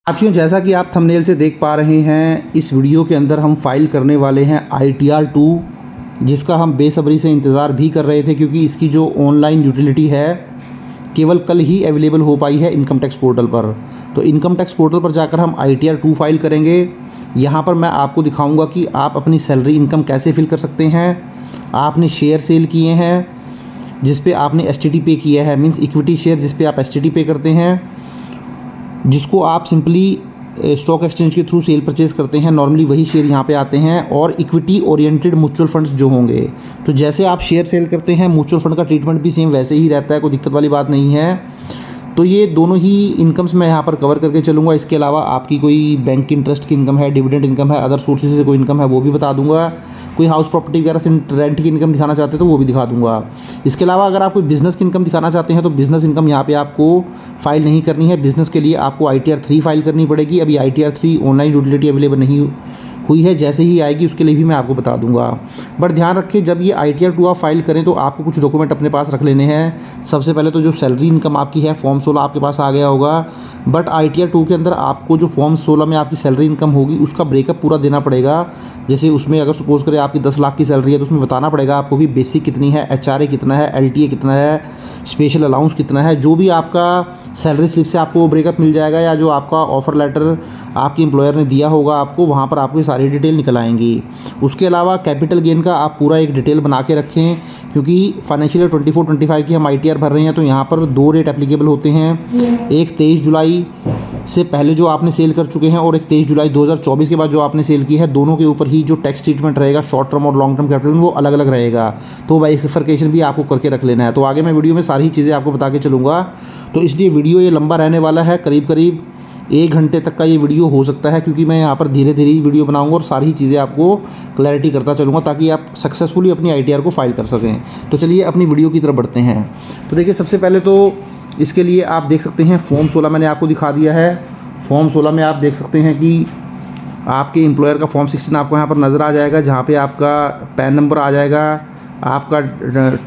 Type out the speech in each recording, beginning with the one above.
साथियों, जैसा कि आप थंबनेल से देख पा रहे हैं, इस वीडियो के अंदर हम फाइल करने वाले हैं ITR 2, जिसका हम बेसब्री से इंतज़ार भी कर रहे थे क्योंकि इसकी जो ऑनलाइन यूटिलिटी है केवल कल ही अवेलेबल हो पाई है इनकम टैक्स पोर्टल पर। तो इनकम टैक्स पोर्टल पर जाकर हम ITR 2 फाइल करेंगे। यहाँ पर मैं आपको दिखाऊंगा कि आप अपनी सैलरी इनकम कैसे फिल कर सकते हैं। आपने शेयर सेल किए हैं जिस पे आपने STT पे किया है, मीन्स इक्विटी शेयर जिस पे आप STT पे करते हैं, जिसको आप सिंपली स्टॉक एक्सचेंज के थ्रू सेल परचेज करते हैं, नॉर्मली वही शेयर यहाँ पे आते हैं। और इक्विटी ओरिएंटेड म्यूचुअल फंड्स जो होंगे, तो जैसे आप शेयर सेल करते हैं, म्यूचुअल फंड का ट्रीटमेंट भी सेम वैसे ही रहता है, कोई दिक्कत वाली बात नहीं है। तो ये दोनों ही इनकम्स मैं यहाँ पर कवर करके चलूँगा। इसके अलावा आपकी कोई बैंक इंटरेस्ट की इनकम है, डिविडेंड इनकम है, अदर सोर्सेज से कोई इनकम है वो भी बता दूंगा। कोई हाउस प्रॉपर्टी वगैरह से रेंट की इनकम दिखाना चाहते हैं तो वो भी दिखा दूंगा। इसके अलावा अगर आप कोई बिज़नेस की इनकम दिखाना चाहते हैं तो बिज़नेस इनकम यहाँ पे आपको फाइल नहीं करनी है। बिज़नेस के लिए आपको ITR 3 फाइल करनी पड़ेगी। अभी ITR 3 ऑनलाइन यूटिलिटी अवेलेबल नहीं हुई है, जैसे ही आएगी उसके लिए भी मैं आपको बता दूंगा। बट ध्यान रखें, जब ये ITR 2 आप फाइल करें तो आपको कुछ डॉक्यूमेंट अपने पास रख लेने हैं। सबसे पहले तो जो सैलरी इनकम आपकी है, फॉर्म 16 आपके पास आ गया होगा। बट ITR 2 के अंदर आपको जो फॉर्म 16 में आपकी सैलरी इनकम होगी उसका ब्रेकअप पूरा देना पड़ेगा। जैसे उसमें अगर सपोज करें आपकी 10 लाख की सैलरी है तो उसमें बताना पड़ेगा आपको कि बेसिक कितनी है, HRA कितना है, LTA कितना है, स्पेशल अलाउंस कितना है। जो भी आपका सैलरी स्लिप से आपको ब्रेकअप मिल जाएगा या जो आपका ऑफर लेटर आपके एम्प्लॉयर ने दिया होगा आपको, वहाँ पर आपको ये सारी डिटेल निकल आएंगी। उसके अलावा कैपिटल गेन का आप पूरा एक डिटेल बना के रखें, क्योंकि फाइनेंशियल ईयर 24-25 की हम ITR भर रहे हैं तो यहाँ पर 2 रेट एप्लीकेबल होते हैं। एक 23 जुलाई से पहले जो आपने सेल कर चुके हैं और एक 23 जुलाई 2024 के बाद जो आपने सेल की है, दोनों के ऊपर ही जो टैक्स ट्रीटमेंट रहेगा शॉर्ट टर्म और लॉन्ग टर्म कैपिटल वो अलग अलग रहेगा। तो बाइफरकेशन भी आपको करके रख लेना है। तो आगे मैं वीडियो में सारी चीज़ें आपको बता के चलूँगा, तो इसलिए वीडियो ये लंबा रहने वाला है, करीब करीब 1 घंटे तक का ये वीडियो हो सकता है, क्योंकि मैं यहाँ पर धीरे धीरे वीडियो बनाऊंगा और सारी चीज़ें आपको क्लैरिटी करता चलूँगा ताकि आप सक्सेसफुली अपनी ITR को फाइल कर सकें। तो चलिए अपनी वीडियो की तरफ बढ़ते हैं। तो देखिए, सबसे पहले तो इसके लिए आप देख सकते हैं फॉर्म 16 मैंने आपको दिखा दिया है। फॉर्म 16 में आप देख सकते हैं कि आपके एम्प्लॉयर का फॉर्म 16 आपको यहाँ पर नज़र आ जाएगा, जहाँ पे आपका पैन नंबर आ जाएगा, आपका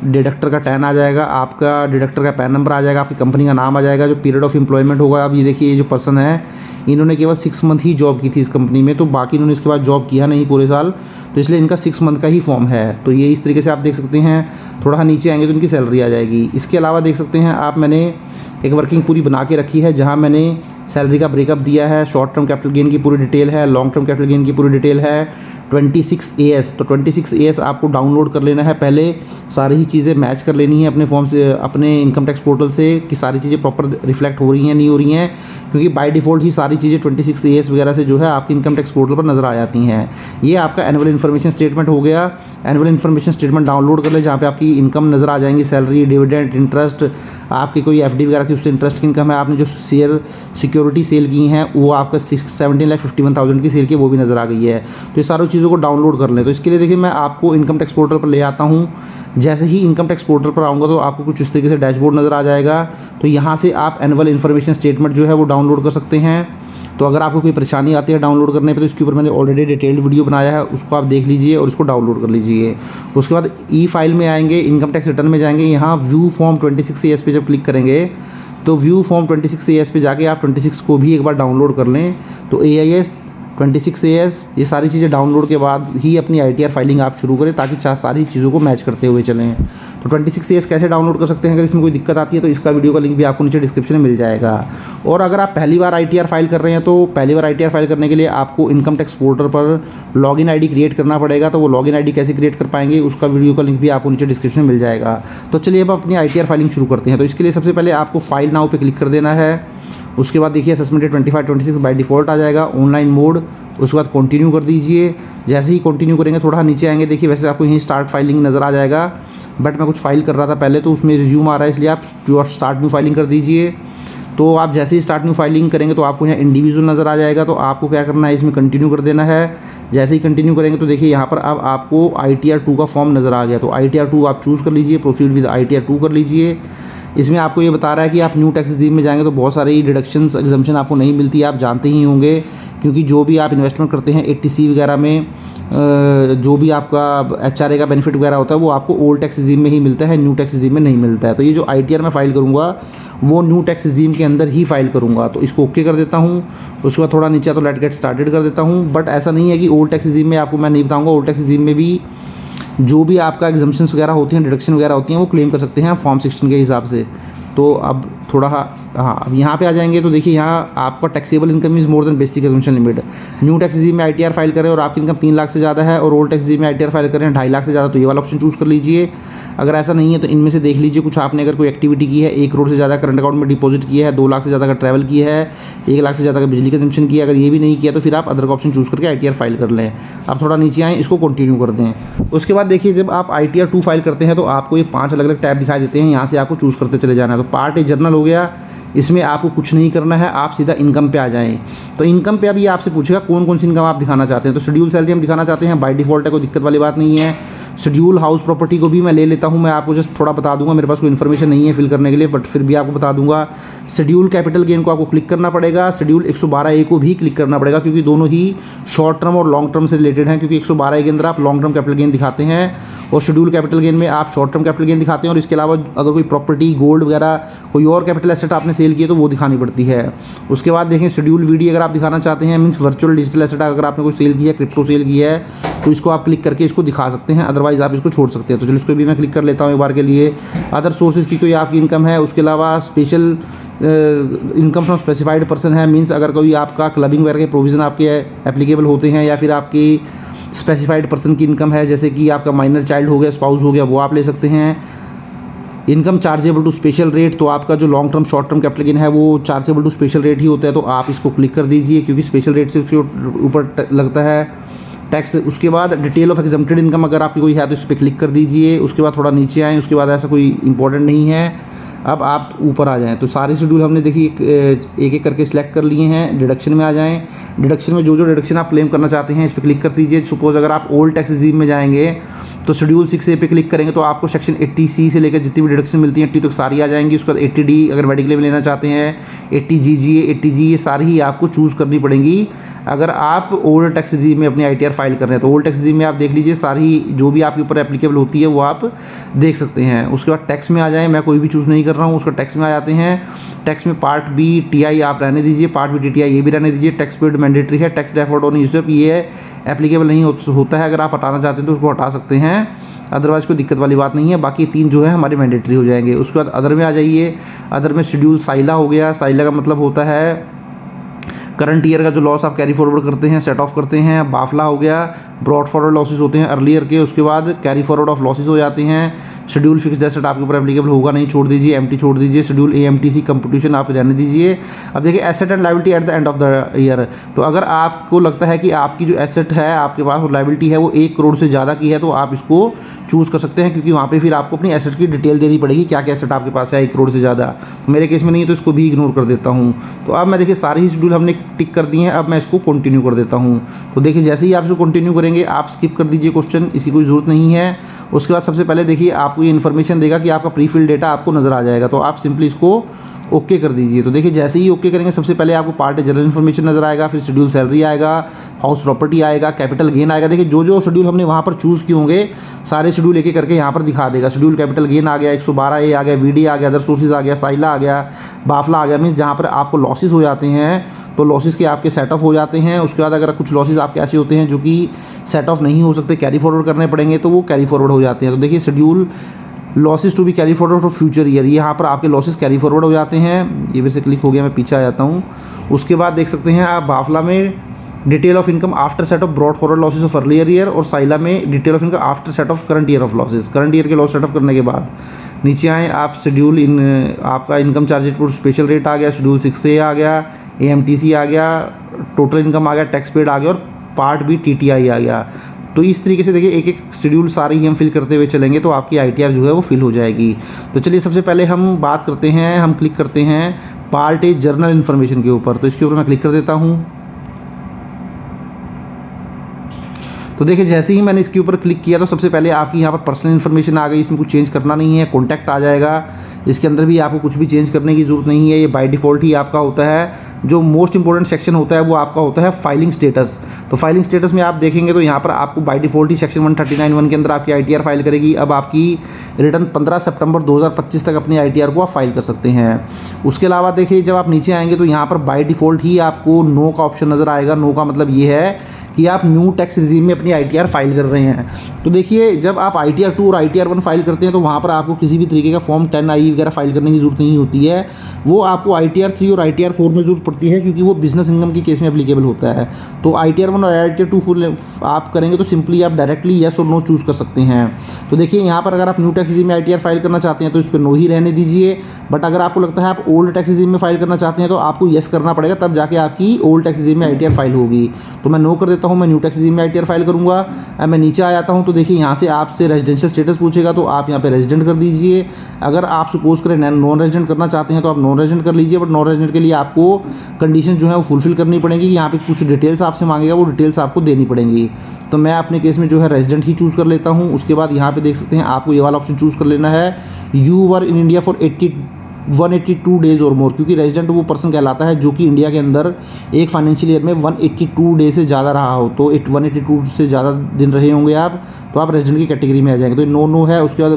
डिडक्टर का टैन आ जाएगा, आपका डिडक्टर का पैन नंबर आ जाएगा, आपकी कंपनी का नाम आ जाएगा, जो पीरियड ऑफ एम्प्लॉयमेंट होगा। अब ये देखिए, ये जो पर्सन है इन्होंने केवल 6 मंथ ही जॉब की थी इस कंपनी में, तो बाकी इन्होंने इसके बाद जॉब किया नहीं पूरे साल, तो इसलिए इनका 6 मंथ का ही फॉर्म है। तो ये इस तरीके से आप देख सकते हैं। थोड़ा नीचे आएंगे तो इनकी सैलरी आ जाएगी। इसके अलावा देख सकते हैं आप, मैंने एक वर्किंग पूरी बना के रखी है जहाँ मैंने सैलरी का ब्रेकअप दिया है, शॉर्ट टर्म कैपिटल गेन की पूरी डिटेल है, लॉन्ग टर्म कैपिटल गेन की पूरी डिटेल है। 26AS, तो 26AS आपको डाउनलोड कर लेना है। पहले सारी ही चीज़ें मैच कर लेनी है अपने फॉर्म से, अपने इनकम टैक्स पोर्टल से, कि सारी चीज़ें प्रॉपर रिफ्लेक्ट हो रही हैं नहीं हो रही हैं, क्योंकि बाय डिफ़ॉल्ट ही सारी चीज़ें 26AS वगैरह से जो है आपके इनकम टैक्स पोर्टल पर नज़र आ जाती हैं। ये आपका एनुअल इन्फॉर्मेशन स्टेटमेंट हो गया। एनुअल इन्फॉर्मेशन स्टेटमेंट डाउनलोड कर ले, जहाँ पे आपकी इनकम नज़र आ जाएंगी, सैलरी, डिविडेंड, इंटरेस्ट, आपकी कोई FD वगैरह थी उससे इंटरेस्ट की इनकम है, आपने जो शेयर सिक्योरिटी सेल की हैं वो आपका 17,51,000 की सेल की वो भी नज़र आ गई है। तो ये सारी चीज़ों को डाउनलोड कर लें। तो इसके लिए देखिए, मैं आपको इनकम टैक्स पोर्टल पर ले आता हूँ। जैसे ही इनकम टैक्स पोर्टल पर आऊँगा तो आपको कुछ इस तरीके से डैशबोर्ड नज़र आ जाएगा। तो यहाँ से आप एनुअल इन्फॉर्मेशन स्टेटमेंट जो है वो डाउनलोड कर सकते हैं। तो अगर आपको कोई परेशानी आती है डाउनलोड करने पे, तो इसके ऊपर मैंने ऑलरेडी डिटेल्ड वीडियो बनाया है, उसको आप देख लीजिए और इसको डाउनलोड कर लीजिए। उसके बाद फाइल में आएंगे, इनकम टैक्स रिटर्न में जाएंगे, यहाँ व्यू फॉर्म 26AS पे जब क्लिक करेंगे तो व्यू फॉर्म 26AS पे जाके आप 26 को भी एक बार डाउनलोड कर लें। तो AIS 26AS ये सारी चीज़ें डाउनलोड के बाद ही अपनी ITR फाइलिंग आप शुरू करें, ताकि सारी चीज़ों को मैच करते हुए चलें। तो 26AS कैसे डाउनलोड कर सकते हैं, अगर इसमें कोई दिक्कत आती है तो इसका वीडियो का लिंक भी आपको नीचे डिस्क्रिप्शन में मिल जाएगा। और अगर आप पहली बार ITR फाइल कर रहे हैं तो पहली बार ITR फाइल करने के लिए आपको इनकम टैक्स पोर्टल पर लॉगिन ID क्रिएट करना पड़ेगा। तो वो लॉगिन ID कैसे क्रिएट कर पाएंगे उसका वीडियो का लिंक भी आपको नीचे डिस्क्रिप्शन में मिल जाएगा। तो चलिए अब अपनी ITR फाइलिंग शुरू करते हैं। तो इसके लिए सबसे पहले आपको फाइल नाउ पे क्लिक कर देना है। उसके बाद देखिए, असेसमेंट 25-26 बाय डिफ़ॉल्ट आ जाएगा, ऑनलाइन मोड। उसके बाद कंटिन्यू कर दीजिए। जैसे ही कंटिन्यू करेंगे थोड़ा नीचे आएंगे, देखिए वैसे आपको यहीं स्टार्ट फाइलिंग नज़र आ जाएगा, बट मैं कुछ फाइल कर रहा था पहले तो उसमें रिज्यूम आ रहा है, इसलिए आप स्टार्ट न्यू फाइलिंग कर दीजिए। तो आप जैसे ही स्टार्ट न्यू फाइलिंग करेंगे तो आपको यहाँ इंडिविजुअल नज़र आ जाएगा। तो आपको क्या करना है, इसमें कंटिन्यू कर देना है। जैसे ही कंटिन्यू करेंगे तो देखिए यहाँ पर अब आपको ITR 2 का फॉर्म नज़र आ गया। तो ITR 2 आप चूज़ कर लीजिए, प्रोसीड विद ITR 2 कर लीजिए। इसमें आपको ये बता रहा है कि आप न्यू टैक्स रिजीम में जाएंगे तो बहुत सारी डिडक्शंस एग्जम्पशन आपको नहीं मिलती, आप जानते ही होंगे, क्योंकि जो भी आप इन्वेस्टमेंट करते हैं 80C वगैरह में जो भी आपका एचआरए का बेनिफिट वगैरह होता है वो आपको ओल्ड टैक्स रिजीम में ही मिलता है, न्यू टैक्स रिजीम में नहीं मिलता है। तो ये जो आईटीआर मैं फाइल करूँगा वो न्यू टैक्स रिजीम के अंदर ही फाइल करूँगा। तो इसको ओके कर देता हूँ। उसके बाद थोड़ा नीचे तो लेट गेट स्टार्टेड कर देता हूँ। बट ऐसा नहीं है कि ओल्ड टैक्स रिजीम में आपको मैं नहीं बताऊँगा। ओल्ड टैक्स रिजीम में भी जो भी आपका एग्जम्पशंस वगैरह होती हैं, डिडक्शन वगैरह होती हैं, वो क्लेम कर सकते हैं फॉर्म 16 के हिसाब से। तो अब थोड़ा हाँ अब यहाँ पे आ जाएंगे तो देखिए यहाँ आपका taxable income is more than basic exemption limit. New tax regime में आईटीआर फाइल करें और आपकी इनकम 3 लाख से ज़्यादा है, और ओल्ड टैक्स रिजीम में आईटीआर फाइल करें 2.5 लाख से ज़्यादा, तो ये वाला ऑप्शन चूज़ कर लीजिए। अगर ऐसा नहीं है तो इनमें से देख लीजिए कुछ आपने अगर कोई एक्टिविटी की है, 1 करोड़ से ज़्यादा करंट अकाउंट में डिपॉजिट किया है, 2 लाख से ज़्यादा का ट्रैवल किया है, 1 लाख से ज़्यादा का बिजली कंजम्पशन किया है, अगर ये भी नहीं किया तो फिर आप अदर का ऑप्शन चूज़ करके आईटीआर फाइल कर लें। आप थोड़ा नीचे आएँ, इसको कंटिन्यू कर दें। उसके बाद देखिए जब आप आईटीआर 2 फाइल करते हैं तो आपको ये 5 अलग अलग टैब दिखाई देते हैं, यहाँ से आपको चूज़ करते चले जाना है। तो पार्ट ए जर्नल हो गया, इसमें आपको कुछ नहीं करना है, आप सीधा इनकम पे आ जाएं। तो इनकम पे अभी आपसे पूछेगा कौन कौन सी इनकम आप दिखाना चाहते हैं। तो शेड्यूल सैलरी हम दिखाना चाहते हैं, बाय डिफ़ॉल्ट है, कोई दिक्कत वाली बात नहीं है। शेड्यूल हाउस प्रॉपर्टी को भी मैं ले लेता हूं, मैं आपको जस्ट थोड़ा बता दूंगा, मेरे पास कोई इन्फॉर्मेशन नहीं है फिल करने के लिए, बट फिर भी आपको बता दूंगा। शेड्यूल कैपिटल गेन को आपको क्लिक करना पड़ेगा, शेड्यूल 112A को भी क्लिक करना पड़ेगा, क्योंकि दोनों ही शॉर्ट टर्म और लॉन्ग टर्म से रिलेटेड हैं। क्योंकि 112A के अंदर आप लॉन्ग टर्म कैपिटल गेन दिखाते हैं और शेड्यूल कैपिटल गेन में आप शॉर्ट टर्म कैपिटल गेन दिखाते हैं। और इसके अलावा अगर कोई प्रॉपर्टी, गोल्ड वगैरह, कोई और कैपिटल एसेट आपने सेल किए तो वो दिखानी पड़ती है। उसके बाद देखें शेड्यूल वीडी अगर आप दिखाना चाहते हैं, मीन्स वर्चुअल डिजिटल एसेट अगर आपने कोई सेल किया है, क्रिप्टो सेल किया है, तो इसको आप क्लिक करके इसको दिखा सकते हैं, अदरवाइज आप इसको छोड़ सकते हैं। तो चलो इसको भी मैं क्लिक कर लेता हूँ एक बार के लिए। अदर सोर्सेज की कोई आपकी इनकम है, उसके अलावा special income from specified person है, मीन्स अगर कोई आपका क्लबिंग वगैरह के प्रोविज़न आपके एप्लीकेबल होते हैं, या फिर आपकी स्पेसिफाइड पर्सन की इनकम है, जैसे कि आपका माइनर चाइल्ड हो गया, स्पाउस हो गया, वो आप ले सकते हैं। Income chargeable to special rate, तो आपका जो long term short term capital gain है वो चार्जेबल टू स्पेशल रेट ही होता है, तो आप इसको क्लिक कर दीजिए, क्योंकि स्पेशल रेट से उसके ऊपर लगता है टैक्स। उसके बाद डिटेल ऑफ एग्जम्प्टेड इनकम अगर आपकी कोई है तो इस पर क्लिक कर दीजिए। उसके बाद थोड़ा नीचे आएँ, उसके बाद ऐसा कोई इंपॉर्टेंट नहीं है, अब आप ऊपर आ जाएं। तो सारे शेड्यूल हमने देखिए एक एक करके सिलेक्ट कर लिए हैं। डिडक्शन में आ जाएं। डिडक्शन में जो डिडक्शन आप क्लेम करना चाहते हैं इस पर क्लिक कर दीजिए। सपोज अगर आप ओल्ड टैक्स रिजीम में जाएंगे तो शेड्यूल 6A पे क्लिक करेंगे तो आपको सेक्शन 80C से लेकर जितनी भी डिडक्शन मिलती है 80 तक सारी आ जाएंगी। उसके बाद 80D अगर मेडिक्लेम में लेना चाहते हैं, 80GG 80G ये सारी ही आपको चूज़ करनी पड़ेंगी अगर आप ओल्ड टैक्स रिजीम में अपनी आईटीआर फाइल कर रहे हैं। तो ओल्ड टैक्स रिजीम में आप देख लीजिए सारी जो भी आपके ऊपर एप्लीकेबल होती है वो आप देख सकते हैं। उसके बाद टैक्स में आ जाएँ, मैं कोई भी चूज़ नहीं कर रहा हूँ। उसका टैक्स में आ जाते हैं। टैक्स में पार्ट बी TI आप रहने दीजिए, पार्ट बी TTI ये भी रहने दीजिए। टैक्स पेड मैंडेटरी है, टैक्स डेफर्ड ऑन यूसर ये एप्लीकेबल नहीं होता है। अगर आप हटाना चाहते हैं तो उसको हटा सकते हैं, अदरवाइज कोई दिक्कत वाली बात नहीं है। बाकी 3 जो है हमारे मैंडेटरी हो जाएंगे। उसके बाद अदर में आ जाइए। अदर में शेड्यूल साइला हो गया। साइला का मतलब होता है करंट ईयर का जो लॉस आप कैरी फॉरवर्ड करते हैं, सेट ऑफ करते हैं। बाफला हो गया, ब्रॉड फॉरवर्ड लॉसेस होते हैं अर्लियर के। उसके बाद कैरी फॉरवर्ड ऑफ लॉसेस हो जाते हैं। शेड्यूल फिक्स्ड एसेट आपके ऊपर एप्लीकेबल होगा नहीं, छोड़ दीजिए। एमटी छोड़ दीजिए। शेड्यूल AMTC कंपटीशन आप रहने दीजिए। अब देखिए asset and liability at the end of the year. तो अगर आपको लगता है कि आपकी जो एसेट है आपके पास और लायबिलिटी है वो 1 करोड़ से ज़्यादा की है तो आप इसको चूज़ कर सकते हैं, क्योंकि वहाँ पे फिर आपको अपनी एसेट की डिटेल देनी पड़ेगी, क्या क्या एसेट आपके पास है 1 करोड़ से ज़्यादा। तो मेरे केस में नहीं है तो इसको भी इग्नोर कर देता हूँ। तो अब मैं देखिए सारे ही शेड्यूल हमने टिक कर दिए हैं। अब मैं इसको कंटिन्यू कर देता हूँ। तो देखिए जैसे ही आप इसको कंटिन्यू करेंगे आप स्किप कर दीजिए क्वेश्चन, इसी कोई ज़रूरत नहीं है। उसके बाद सबसे पहले देखिए आपको ये इन्फॉर्मेशन देगा कि आपका प्री फिल डेटा आपको नज़र आ जाएगा, तो आप सिंपली इसको ओके कर दीजिए। तो देखिए जैसे ही ओके करेंगे सबसे पहले आपको पार्ट जनरल इन्फॉर्मेशन नज़र आएगा, फिर शेड्यूल सैलरी आएगा, हाउस प्रॉपर्टी आएगा, कैपिटल गेन आएगा। देखिए जो शेड्यूल हमने वहाँ पर चूज़ किए होंगे सारे शेड्यूल एक एक करके यहाँ पर दिखा देगा। शेड्यूल कैपिटल गेन आ गया, 112A आ गया, VD आ गया, अदर सोर्सेज आ गया, साइला आ गया, बाफला आ गया। मीन्स जहाँ पर आपको लॉसेस हो जाते हैं तो लॉसेस के आपके सेट ऑफ हो जाते हैं। उसके बाद अगर कुछ लॉसेस आपके ऐसे होते हैं जो कि सेट ऑफ नहीं हो सकते, कैरी फॉरवर्ड करने पड़ेंगे, तो वो कैरी फॉरवर्ड हो जाते हैं। तो देखिए schedule losses to be carry forward for future year, यहाँ पर आपके लॉसेस कैरी फॉरवर्ड हो जाते हैं। ये वैसे क्लिक हो गया, मैं पीछे आ जाता हूँ। उसके बाद देख सकते हैं आप बाफला में detail of income after set of brought forward losses of earlier year, और साइला में detail of income after set of current year of losses. Current year के लॉस सेट ऑफ करने के बाद नीचे आएँ आप, शेड्यूल आपका इनकम चार्जेबल स्पेशल रेट आ गया, शेड्यूल 6A आ गया, AMTC आ गया, टोटल इनकम आ गया, टैक्स पेड आ गया, और पार्ट बी TTI आ गया। तो इस तरीके से देखिए एक एक शेड्यूल सारे ही हम फिल करते हुए चलेंगे तो आपकी आईटीआर जो है वो फिल हो जाएगी। तो चलिए सबसे पहले हम बात करते हैं, हम क्लिक करते हैं पार्ट ए जर्नल इन्फॉर्मेशन के ऊपर। तो इसके ऊपर मैं क्लिक कर देता हूँ। तो देखिए जैसे ही मैंने इसके ऊपर क्लिक किया तो सबसे पहले आपकी यहाँ पर पर्सनल इन्फॉर्मेशन आ गई, इसमें कुछ चेंज करना नहीं है। कॉन्टैक्ट आ जाएगा, इसके अंदर भी आपको कुछ भी चेंज करने की ज़रूरत नहीं है, ये बाय डिफ़ॉल्ट ही आपका होता है। जो मोस्ट इंपॉर्टेंट सेक्शन होता है वो आपका होता है फाइलिंग स्टेटस। तो फाइलिंग स्टेटस में आप देखेंगे तो यहाँ पर आपको बाय डिफ़ॉल्ट ही सेक्शन 139(1) के अंदर आपकी ITR फाइल करेगी। अब आपकी रिटर्न 15 सितंबर 2025 तक अपनी ITR को आप फाइल कर सकते हैं। उसके अलावा देखिए जब आप नीचे आएंगे तो यहाँ पर बाय डिफ़ॉल्ट ही आपको नो का ऑप्शन नज़र आएगा। नो का मतलब ये है कि आप न्यू टैक्स रिजीम में अपनी ITR फाइल कर रहे हैं। तो देखिए जब आप ITR 2 और ITR 1 फाइल करते हैं तो वहाँ पर आपको किसी भी तरीके का फॉर्म 10I वगैरह फाइल करने की ज़रूरत नहीं होती है। वो आपको ITR 3 और ITR 4 में ज़रूरत पड़ती है, क्योंकि वो बिजनेस इनकम के केस में एप्लीकेबल होता है। तो ITR 1 और ITR 2 फुल आप करेंगे तो सिंपली आप डायरेक्टली येस और नो चूज़ कर सकते हैं। तो देखिए यहाँ पर अगर आप न्यू टैक्स रिजीम में ITR फाइल करना चाहते हैं तो इस पर नो ही रहने दीजिए। बट अगर आपको लगता है आप ओल्ड टैक्स रिजीम में फाइल करना चाहते हैं तो आपको येस करना पड़ेगा, तब जाके आपकी ओल्ड टैक्स रिजीम में ITR फाइल होगी। तो मैं नो कर देता हूँ, मैं न्यू टैक्स रिजीम में ITR फाइल करूँगा। मैं नीचे आ जाता हूँ तो देखिए यहाँ से आपसे रेजिडेंशियल स्टेटस पूछेगा, तो आप यहाँ पे रेजिडेंट कर दीजिए। अगर आप सपोज करें नॉन रेजिडेंट करना चाहते हैं तो आप नॉन रेजिडेंट कर लीजिए। बट नॉन रेजिडेंट के लिए आपको कंडीशन जो है वो फुलफिल करनी पड़ेगी। यहाँ पे कुछ डिटेल्स आपसे मांगेगा, वो डिटेल्स आपको देनी पड़ेंगी। तो मैं अपने केस में जो है रेजिडेंट ही चूज़ कर लेता हूँ। उसके बाद यहाँ पे देख सकते हैं आपको ये वाला ऑप्शन चूज़ कर लेना है, you were in India for 182 days और मोर, क्योंकि रेजिडेंट वो पर्सन कहलाता है जो कि इंडिया के अंदर एक फाइनेंशियल ईयर में 182 डे से ज़्यादा रहा हो। तो 182 से ज़्यादा दिन रहे होंगे आप, तो आप रेजिडेंट की कैटेगरी में आ जाएंगे। तो नो है। उसके बाद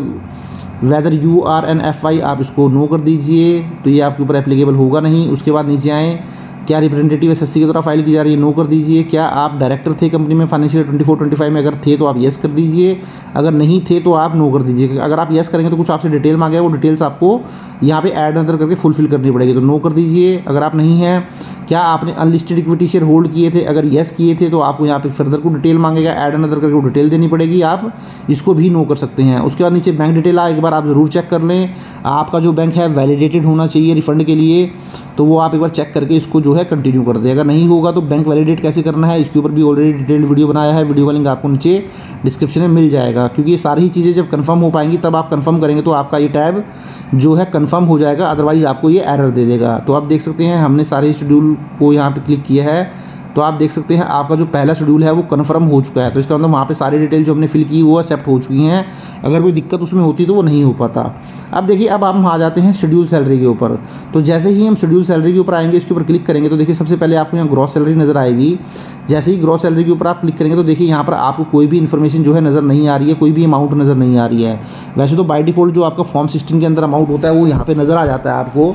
whether you are an FI आप इसको नो कर दीजिए, तो ये आपके ऊपर एप्लीकेबल होगा नहीं। उसके बाद नीचे आएँ, क्या रिप्रेजेंटेटिव SSC की तरह फाइल की जा रही है, नो कर दीजिए। क्या आप डायरेक्टर थे कंपनी में फाइनेंशियल 24-25 में, अगर थे तो आप येस कर दीजिए, अगर नहीं थे तो आप नो कर दीजिए। अगर आप येस करेंगे तो कुछ आपसे डिटेल मांगेगा, वो डिटेल्स आपको यहाँ पे ऐड अंदर करके फुलफिल करनी पड़ेगी, तो नो कर दीजिए। अगर आप नहीं हैं, क्या आपने अनलिस्टेड इक्विटी शेयर होल्ड किए थे, अगर येस किए थे तो आपको यहाँ पे फर्दर को डिटेल मांगेगा, ऐड अंदर करके वो डिटेल देनी पड़ेगी, आप इसको भी नो कर सकते हैं। उसके बाद नीचे बैंक डिटेल एक बार आप ज़रूर चेक कर लें, आपका जो बैंक है वैलिडेटेड होना चाहिए रिफंड के लिए, तो वो आप एक बार चेक करके इसको जो है कंटिन्यू कर दें। अगर नहीं होगा तो बैंक वैलिडेट कैसे करना है इसके ऊपर भी ऑलरेडी डिटेल्ड वीडियो बनाया है, वीडियो का लिंक आपको नीचे डिस्क्रिप्शन में मिल जाएगा। क्योंकि ये सारी ही चीज़ें जब कंफर्म हो पाएंगी तब आप कंफर्म करेंगे तो आपका ये टैब जो है कंफर्म हो जाएगा, अदरवाइज़ आपको ये एरर दे देगा। तो आप देख सकते हैं हमने सारे शेड्यूल को यहाँ पे क्लिक किया है, तो आप देख सकते हैं आपका जो पहला शेड्यूल है वो कंफर्म हो चुका है। तो इसका मतलब वहाँ पे सारी डिटेल जो हमने फिल की वो एक्सेप्ट हो चुकी हैं। अगर कोई दिक्कत उसमें होती तो वो नहीं हो पाता। अब देखिए अब हम आ जाते हैं शेड्यूल सैलरी के ऊपर। तो जैसे ही हम शेड्यूल सैलरी के ऊपर आएंगे, इसके ऊपर क्लिक करेंगे तो देखिए सबसे पहले आपको यहाँ ग्रॉस सैलरी नज़र आएगी। जैसे ही ग्रॉस सैलरी के ऊपर आप क्लिक करेंगे तो देखिए यहाँ पर आपको कोई भी इन्फॉर्मेशन जो है नज़र नहीं आ रही है, कोई भी अमाउंट नज़र नहीं आ रही है। वैसे तो बाय डिफ़ॉल्ट जो आपका फॉर्म 16 के अंदर अमाउंट होता है वो यहाँ पे नज़र आ जाता है आपको,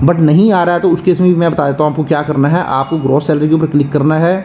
बट नहीं आ रहा है तो उस केस में भी मैं बता देता हूँ आपको क्या करना है। आपको ग्रॉस सैलरी के ऊपर क्लिक करना है,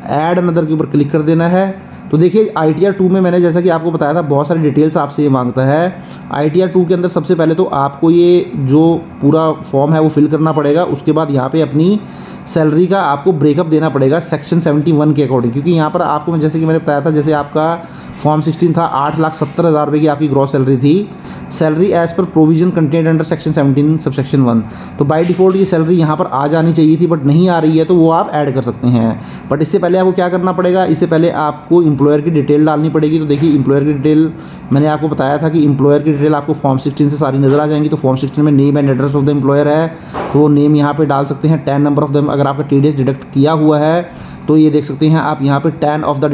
ऐड अनदर के ऊपर क्लिक कर देना है। तो देखिए ITR 2 में मैंने जैसा कि आपको बताया था बहुत सारी डिटेल्स आपसे ये मांगता है। ITR 2 के अंदर सबसे पहले तो आपको ये जो पूरा फॉर्म है वो फिल करना पड़ेगा। उसके बाद यहाँ पे अपनी सैलरी का आपको ब्रेकअप देना पड़ेगा सेक्शन 71 के अकॉर्डिंग, क्योंकि यहाँ पर आपको जैसे कि मैंने बताया था, जैसे आपका फॉर्म 16 था 8,70,000 रुपये की आपकी ग्रॉस सैलरी थी, salary as per provision contained under section 17 subsection 1। तो बाय डिफ़ॉल्ट ये सैलरी यहाँ पर आ जानी चाहिए थी, बट नहीं आ रही है, तो वो आप ऐड कर सकते हैं। बट इससे पहले आपको क्या करना पड़ेगा, इससे पहले आपको एम्प्लॉयर की डिटेल डालनी पड़ेगी। तो देखिए एम्प्लॉयर की डिटेल मैंने आपको बताया था कि एम्प्लॉयर की डिटेल आपको फॉर्म 16 से सारी नज़र आ जाएंगी। तो फॉर्म 16 में name and address of the employer है, तो वो नेम यहाँ पे डाल सकते हैं। 10 नंबर ऑफ द, अगर आपका TDS डिडक्ट किया हुआ है तो ये देख सकते हैं आप यहाँ पे 10 ऑफ द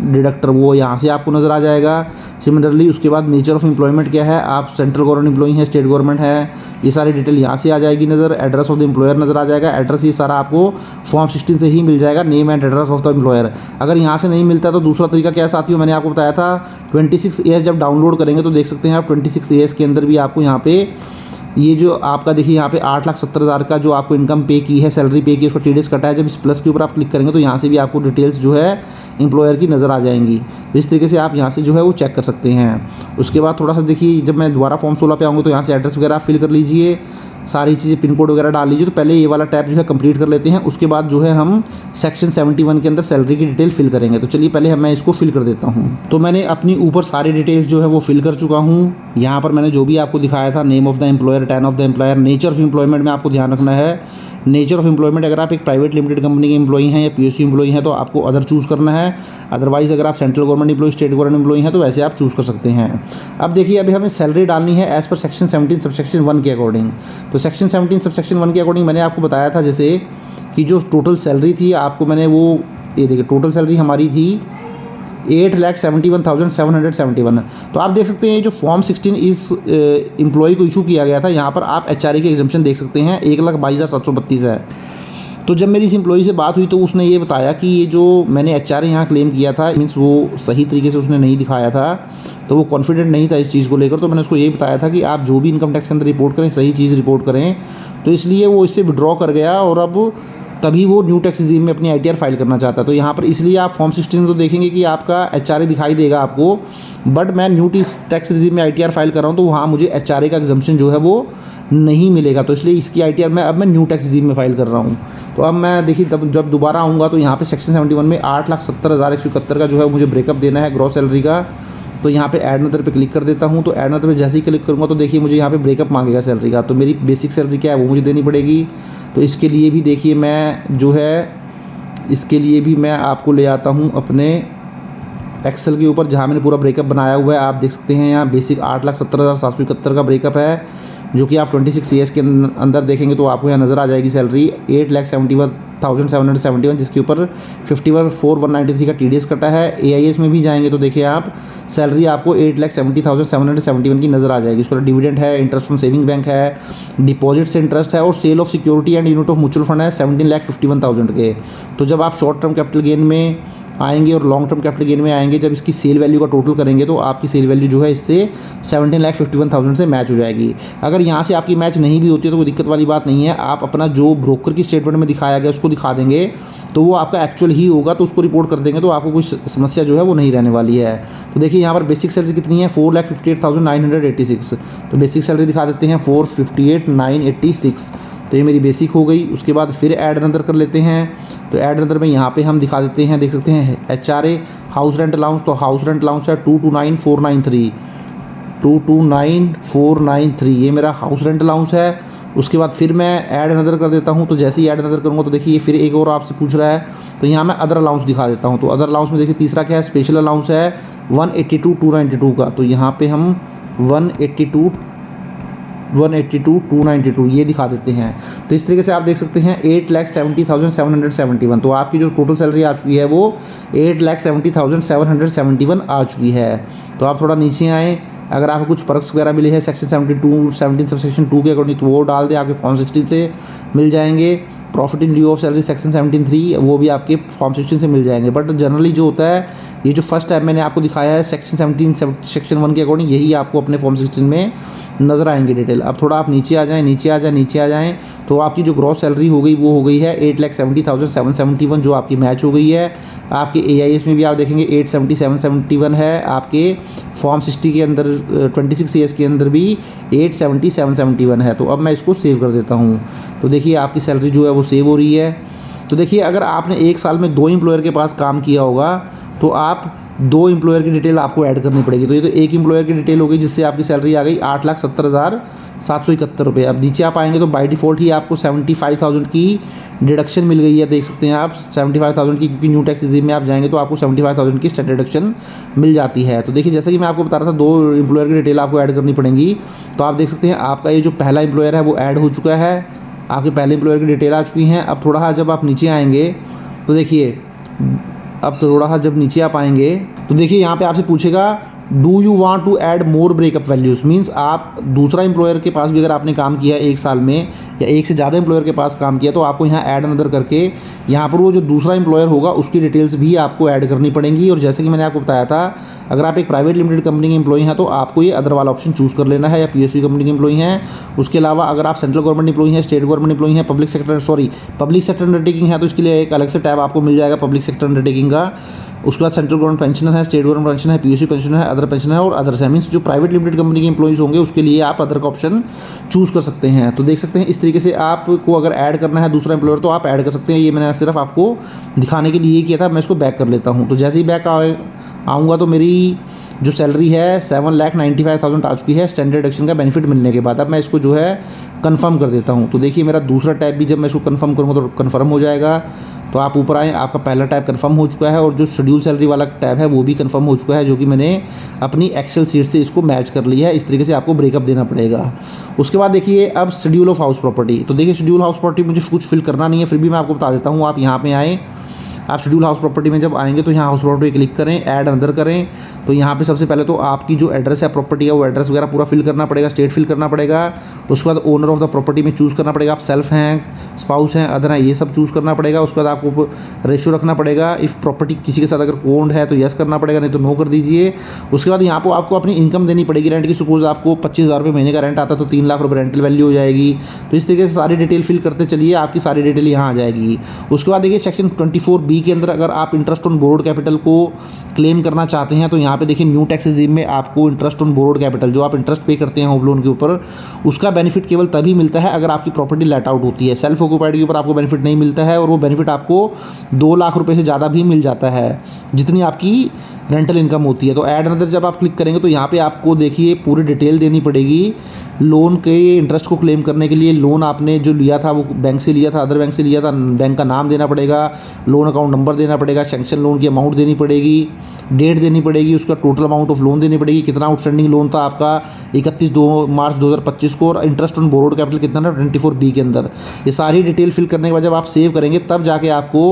डिडक्टर वो यहाँ से आपको नज़र आ जाएगा। सिमिलरली उसके बाद नेचर ऑफ एम्प्लॉयमेंट क्या है, आप सेंट्रल गवर्नमेंट एम्प्लॉई हैं, स्टेट गवर्नमेंट है, ये सारी डिटेल यहाँ से आ जाएगी नज़र। एड्रेस ऑफ द एम्प्लॉयर नज़र आ जाएगा, एड्रेस ये सारा आपको फॉर्म 16 से ही मिल जाएगा, name and address of the employer. अगर यहाँ से नहीं मिलता तो दूसरा तरीका क्या साथियों, मैंने आपको बताया था 26 AS जब डाउनलोड करेंगे तो देख सकते हैं आप 26 AS के अंदर भी आपको यहाँ पे ये जो आपका देखिए यहाँ पे 8,70,000 का जो आपको इनकम पे की है, सैलरी पे की, उसका TDS कटा है। जब इस प्लस के ऊपर आप क्लिक करेंगे तो यहाँ से भी आपको डिटेल्स जो है एम्प्लॉयर की नज़र आ जाएंगी। तो इस तरीके से आप यहाँ से जो है वो चेक कर सकते हैं। उसके बाद थोड़ा सा देखिए जब मैं दोबारा फॉर्म 16 पे आऊँगा तो यहाँ से एड्रेस वगैरह आप फिल कर लीजिए, सारी चीज़ें पिन कोड वगैरह डाल लीजिए। तो पहले ये वाला टैब जो है कंप्लीट कर लेते हैं, उसके बाद जो है हम सेक्शन 71 के अंदर सैलरी की डिटेल फिल करेंगे। तो चलिए पहले मैं इसको फिल कर देता हूँ। तो मैंने अपनी ऊपर सारी डिटेल्स जो है वो फिल कर चुका हूँ। यहाँ पर मैंने जो भी आपको दिखाया था, name of the employer, 10 of the employer, nature of employment में आपको ध्यान रखना है। नेचर ऑफ एम्प्लॉयमेंट अगर आप एक प्राइवेट लिमिटेड कंपनी के एम्प्लॉई हैं या PSU एम्प्लॉई हैं तो आपको अदर चूज़ करना है। अदरवाइज़ अगर आप central government employee, state government employee हैं तो वैसे आप चूज़ कर सकते हैं। अब देखिए अभी हमें सैलरी डालनी है एज़ पर सेक्शन 17 सबसेक्शन 1 के अकॉर्डिंग। तो सेक्शन 17 सबसेक्शन 1 के अकॉर्डिंग मैंने आपको बताया था जैसे कि जो टोटल सैलरी थी आपको मैंने वो ये देखिए टोटल सैलरी हमारी थी 8,71,771। तो आप देख सकते हैं जो फॉर्म 16 इस एम्प्लॉय को इशू किया गया था, यहाँ पर आप एचआरए के एग्जम्पशन देख सकते हैं 1,22,732 है। तो जब मेरी इस एम्प्लॉय से बात हुई तो उसने ये बताया कि ये जो मैंने एचआरए यहाँ क्लेम किया था मीन्स वो सही तरीके से उसने नहीं दिखाया था, तो वो कॉन्फिडेंट नहीं था इस चीज़ को लेकर। तो मैंने उसको ये बताया था कि आप जो भी इनकम टैक्स के अंदर रिपोर्ट करें सही चीज़ रिपोर्ट करें, तो इसलिए वो इससे विड्रॉ कर गया और अब तभी वो न्यू टैक्स रिजीम में अपनी आईटीआर फाइल करना चाहता है। तो यहाँ पर इसलिए आप फॉर्म 16 में तो देखेंगे कि आपका एचआरए दिखाई देगा आपको, बट मैं न्यू टैक्स रिजीम में आईटीआर फाइल कर रहा हूँ तो वहाँ मुझे एचआरए का एग्जम्पशन जो है वो नहीं मिलेगा। तो इसलिए इसकी आईटीआर मैं न्यू टैक्स रिजीम में फाइल कर रहा हूँ। तो अब मैं देखिए तब जब दोबारा आऊँगा तो यहाँ पे सेक्शन 71 में 8,70,171 का जो है मुझे ब्रेकअप देना है ग्रॉस सैलरी का। तो यहाँ पे ऐड नदर पे क्लिक कर देता हूँ। तो ऐड नदर पे जैसे ही क्लिक करूँगा तो देखिए मुझे यहाँ पे ब्रेकअप मांगेगा सैलरी का। तो मेरी बेसिक सैलरी क्या है वो मुझे देनी पड़ेगी। तो इसके लिए भी देखिए मैं जो है इसके लिए भी मैं आपको ले आता हूँ अपने एक्सेल के ऊपर जहाँ मैंने पूरा ब्रेकअप बनाया हुआ है। आप देख सकते हैं यहाँ बेसिक 8,70,771 का ब्रेकअप है, जो कि आप 26 ईयर्स के अंदर देखेंगे तो आपको यहाँ नज़र आ जाएगी सैलरी 8,71,771, जिसके ऊपर 51,4,193 का टीडीएस कटा है। एआईएस में भी जाएंगे तो देखिए आप सैलरी आपको 8,70,771 की नज़र आ जाएगी। उसका डिविडेंड है, इंटरेस्ट फ्रॉम सेविंग बैंक है, डिपॉजिट से इंटरेस्ट है और sale of security and unit of mutual fund है 17,51,000 के। तो जब आप शॉर्ट टर्म कैपिटल गेन में आएंगे और लॉन्ग टर्म कैपिटल गेन में आएंगे, जब इसकी सेल वैल्यू का टोटल करेंगे तो आपकी सेल वैल्यू जो है इससे 17,51,000 से मैच हो जाएगी। अगर यहाँ से आपकी मैच नहीं भी होती है तो कोई दिक्कत वाली बात नहीं है, आप अपना जो ब्रोकर की स्टेटमेंट में दिखाया गया उसको दिखा देंगे तो वो आपका एक्चुअल ही होगा, तो उसको रिपोर्ट कर देंगे तो आपको कोई समस्या जो है वो नहीं रहने वाली है। तो देखिए यहाँ पर बेसिक सैलरी कितनी है 4,58,986। तो बेसिक सैलरी दिखा देते हैं 458,986। तो ये मेरी बेसिक हो गई। उसके बाद फिर ऐड नंबर कर लेते हैं। तो ऐड नंबर में यहाँ पे हम दिखा देते हैं, देख सकते हैं एचआरए हाउस रेंट अलाउंस। तो हाउस रेंट अलाउंस है 229,493, 229,493 ये मेरा हाउस रेंट अलाउंस है। उसके बाद फिर मैं ऐड नदर कर देता हूँ। तो जैसे ही ऐड नदर करूँगा तो देखिए फिर एक और आपसे पूछ रहा है, तो यहाँ मैं अदर अलाउंस दिखा देता हूँ। तो अदर अलाउंस में देखिए तीसरा क्या है, स्पेशल अलाउंस है 182,292 का। तो यहाँ पे हम 182,292 ये दिखा देते हैं। तो इस तरीके से आप देख सकते हैं 8,70,771। तो आपकी जो टोटल सैलरी आ चुकी है वो 8,70,771 आ चुकी है। तो आप थोड़ा नीचे आएँ, अगर आपको कुछ पर्क्स वगैरह मिले हैं सेक्शन 17 सबसेक्शन 2 के अकॉर्डिंग तो वो डाल दें, आपके फॉर्म 16 से मिल जाएंगे। Profit in due of salary section 17(3) वो भी आपके फॉर्म 16 से मिल जाएंगे। बट जनरली जो होता है ये जो फर्स्ट टाइम मैंने आपको दिखाया है सेक्शन 17 सेक्शन 1 के अकॉर्डिंग यही आपको अपने फॉर्म 16 में नज़र आएंगे डिटेल। अब थोड़ा आप नीचे आ जाएँ, नीचे आ जाएँ तो आपकी जो ग्रॉस सैलरी हो गई वो हो गई है 8,70,771 जो आपकी मैच हो गई है। आपके एआईएस में भी आप देखेंगे 8,70,771 है, आपके फॉर्म 60 के अंदर 26 ईयर्स के अंदर भी 8,70,771 है। तो अब मैं इसको सेव कर देता हूँ। तो देखिए आपकी सैलरी जो है वो सेव हो रही है। तो देखिए अगर आपने एक साल में 2 एम्प्लॉयर के पास काम किया होगा तो आप 2 एम्प्लॉयर की डिटेल आपको ऐड करनी पड़ेगी। तो ये तो एक एम्प्लॉयर की डिटेल हो गई जिससे आपकी सैलरी आ गई 8,70,771 रुपये। अब नीचे आप आएंगे तो बाय डिफ़ॉल्ट ही आपको 75,000 की डिडक्शन मिल गई है, देख सकते हैं आप 75,000 की, क्योंकि न्यू टैक्स रिजीम में आप जाएंगे तो आपको 75,000 की स्टैंडर्ड डिडक्शन मिल जाती है। तो देखिए जैसा कि मैं आपको बता रहा था 2 एम्प्लॉयर की डिटेल आपको ऐड करनी पड़ेंगी। तो आप देख सकते हैं आपका ये जो पहला एम्प्लॉयर है वो ऐड हो चुका है, आपके पहले एम्प्लॉयर की डिटेल आ चुकी हैं। अब थोड़ा जब आप नीचे आएंगे तो देखिए अब थोड़ा जब नीचे आप आएंगे तो देखिए यहाँ पे आपसे पूछेगा do you want to add more breakup values. Means आप दूसरा एम्प्लॉयर के पास भी अगर आपने काम किया है एक साल में या एक से ज़्यादा एम्प्लॉयर के पास काम किया तो आपको यहाँ ऐड अनदर करके यहाँ पर वो जो दूसरा एम्प्लॉयर होगा उसकी डिटेल्स भी आपको ऐड करनी पड़ेंगी। और जैसे कि मैंने आपको बताया था अगर आप एक प्राइवेट लिमिटेड कंपनी के एम्प्लॉई हैं तो आपको ये अदर वाला ऑप्शन चूज़ कर लेना है, या पीएसयू कंपनी के एम्प्लॉई हैं। उसके अलावा अगर आप सेंट्रल गवर्नमेंट एम्प्लॉई हैं, स्टेट गवर्नमेंट एम्प्लॉई हैं, पब्लिक सेक्टर अंडरटेकिंग है तो इसके लिए एक अलग से टैब आपको मिल जाएगा पब्लिक सेक्टर अंडरटेकिंग का। उसके बाद सेंट्रल गवर्नमेंट पेंशन है, स्टेट गवर्नमेंट पेंशन है, पीएसयू पेंशन है, अदर पेंशन है और अदर्स है। मीन्स जो प्राइवेट लिमिटेड कंपनी के एम्प्लॉइज़ होंगे उसके लिए आप अदर का ऑप्शन चूज़ कर सकते हैं। तो देख सकते हैं इस तरीके से आपको अगर ऐड करना है दूसरा एम्प्लॉयर तो आप ऐड कर सकते हैं। ये मैंने सिर्फ आपको दिखाने के लिए किया था। मैं इसको बैक कर लेता हूँ। तो जैसे ही बैक आऊँगा तो मेरी जो सैलरी है 7,95,000 आ चुकी है स्टैंडर्ड डिडक्शन का बेनिफिट मिलने के बाद। अब मैं इसको जो है कंफर्म कर देता हूँ। तो देखिए मेरा दूसरा टैब भी जब मैं इसको कंफर्म करूँगा तो कंफर्म हो जाएगा। तो आप ऊपर आएँ, आपका पहला टैब कंफर्म हो चुका है और जो शेड्यूल सैलरी वाला टैब है वो भी कंफर्म हो चुका है, जो कि मैंने अपनी एक्सेल सीट से इसको मैच कर लिया है। इस तरीके से आपको ब्रेकअप देना पड़ेगा। उसके बाद देखिए अब शेड्यूल ऑफ हाउस प्रॉपर्टी। तो देखिए शेड्यूल हाउस प्रॉपर्टी मुझे कुछ फिल करना नहीं है, फिर भी मैं आपको बता देता हूँ। आप यहाँ पे आएँ, आप शेड्यूल हाउस प्रॉपर्टी में जब आएंगे तो यहाँ हाउस प्रॉपर्टी क्लिक करें, ऐड अंदर करें। तो यहाँ पे सबसे पहले तो आपकी जो एड्रेस है प्रॉपर्टी का वो एड्रेस वगैरह पूरा फिल करना पड़ेगा, स्टेट फिल करना पड़ेगा। उसके बाद ओनर ऑफ द प्रॉपर्टी में चूज़ करना पड़ेगा, आप सेल्फ हैं, स्पाउस हैं, अदर हैं, ये सब चूज़ करना पड़ेगा। उसके बाद आपको रेशियो रखना पड़ेगा। इफ़ प्रॉपर्टी किसी के साथ अगर ओन्ड है तो येस करना पड़ेगा, नहीं तो नो कर दीजिए। उसके बाद यहाँ पर आपको अपनी इनकम देनी पड़ेगी रेंट की। सपोज आपको 25,000 रुपये महीने का रेंट आता है तो 3 लाख रुपये रेंटल वैल्यू हो जाएगी। तो इस तरीके से सारी डिटेल फिल करते चलिए, आपकी सारी डिटेल यहाँ आ जाएगी। उसके बाद देखिए सेक्शन 24B के अंदर अगर आप इंटरेस्ट ऑन बोरोड कैपिटल को क्लेम करना चाहते हैं तो यहाँ पे देखिए न्यू टैक्स रेजिम में आपको इंटरेस्ट ऑन बोरोड कैपिटल जो आप इंटरेस्ट पे करते हैं होम लोन के ऊपर, उसका बेनिफिट केवल तभी मिलता है अगर आपकी प्रॉपर्टी लेट आउट होती है। सेल्फ ऑक्यूपाइड के ऊपर आपको बेनिफिट नहीं मिलता है, और वो बेनिफिट आपको 2 लाख रुपये से ज़्यादा भी मिल जाता है जितनी आपकी रेंटल इनकम होती है। तो ऐड अनदर जब आप क्लिक करेंगे तो यहाँ पे आपको देखिए पूरी डिटेल देनी पड़ेगी लोन के इंटरेस्ट को क्लेम करने के लिए। लोन आपने जो लिया था वो बैंक से लिया था, अदर बैंक से लिया था, बैंक का नाम देना पड़ेगा, लोन अकाउंट नंबर देना पड़ेगा, सैंक्शन लोन की अमाउंट देनी पड़ेगी, डेट देनी पड़ेगी, उसका टोटल अमाउंट ऑफ लोन देनी पड़ेगी, कितना आउटस्टैंडिंग लोन था आपका 31 मार्च 2025 को, और इंटरेस्ट ऑन बोरोड कैपिटल कितना था 24B के अंदर। ये सारी डिटेल फिल करने के बाद जब आप सेव करेंगे तब जाके आपको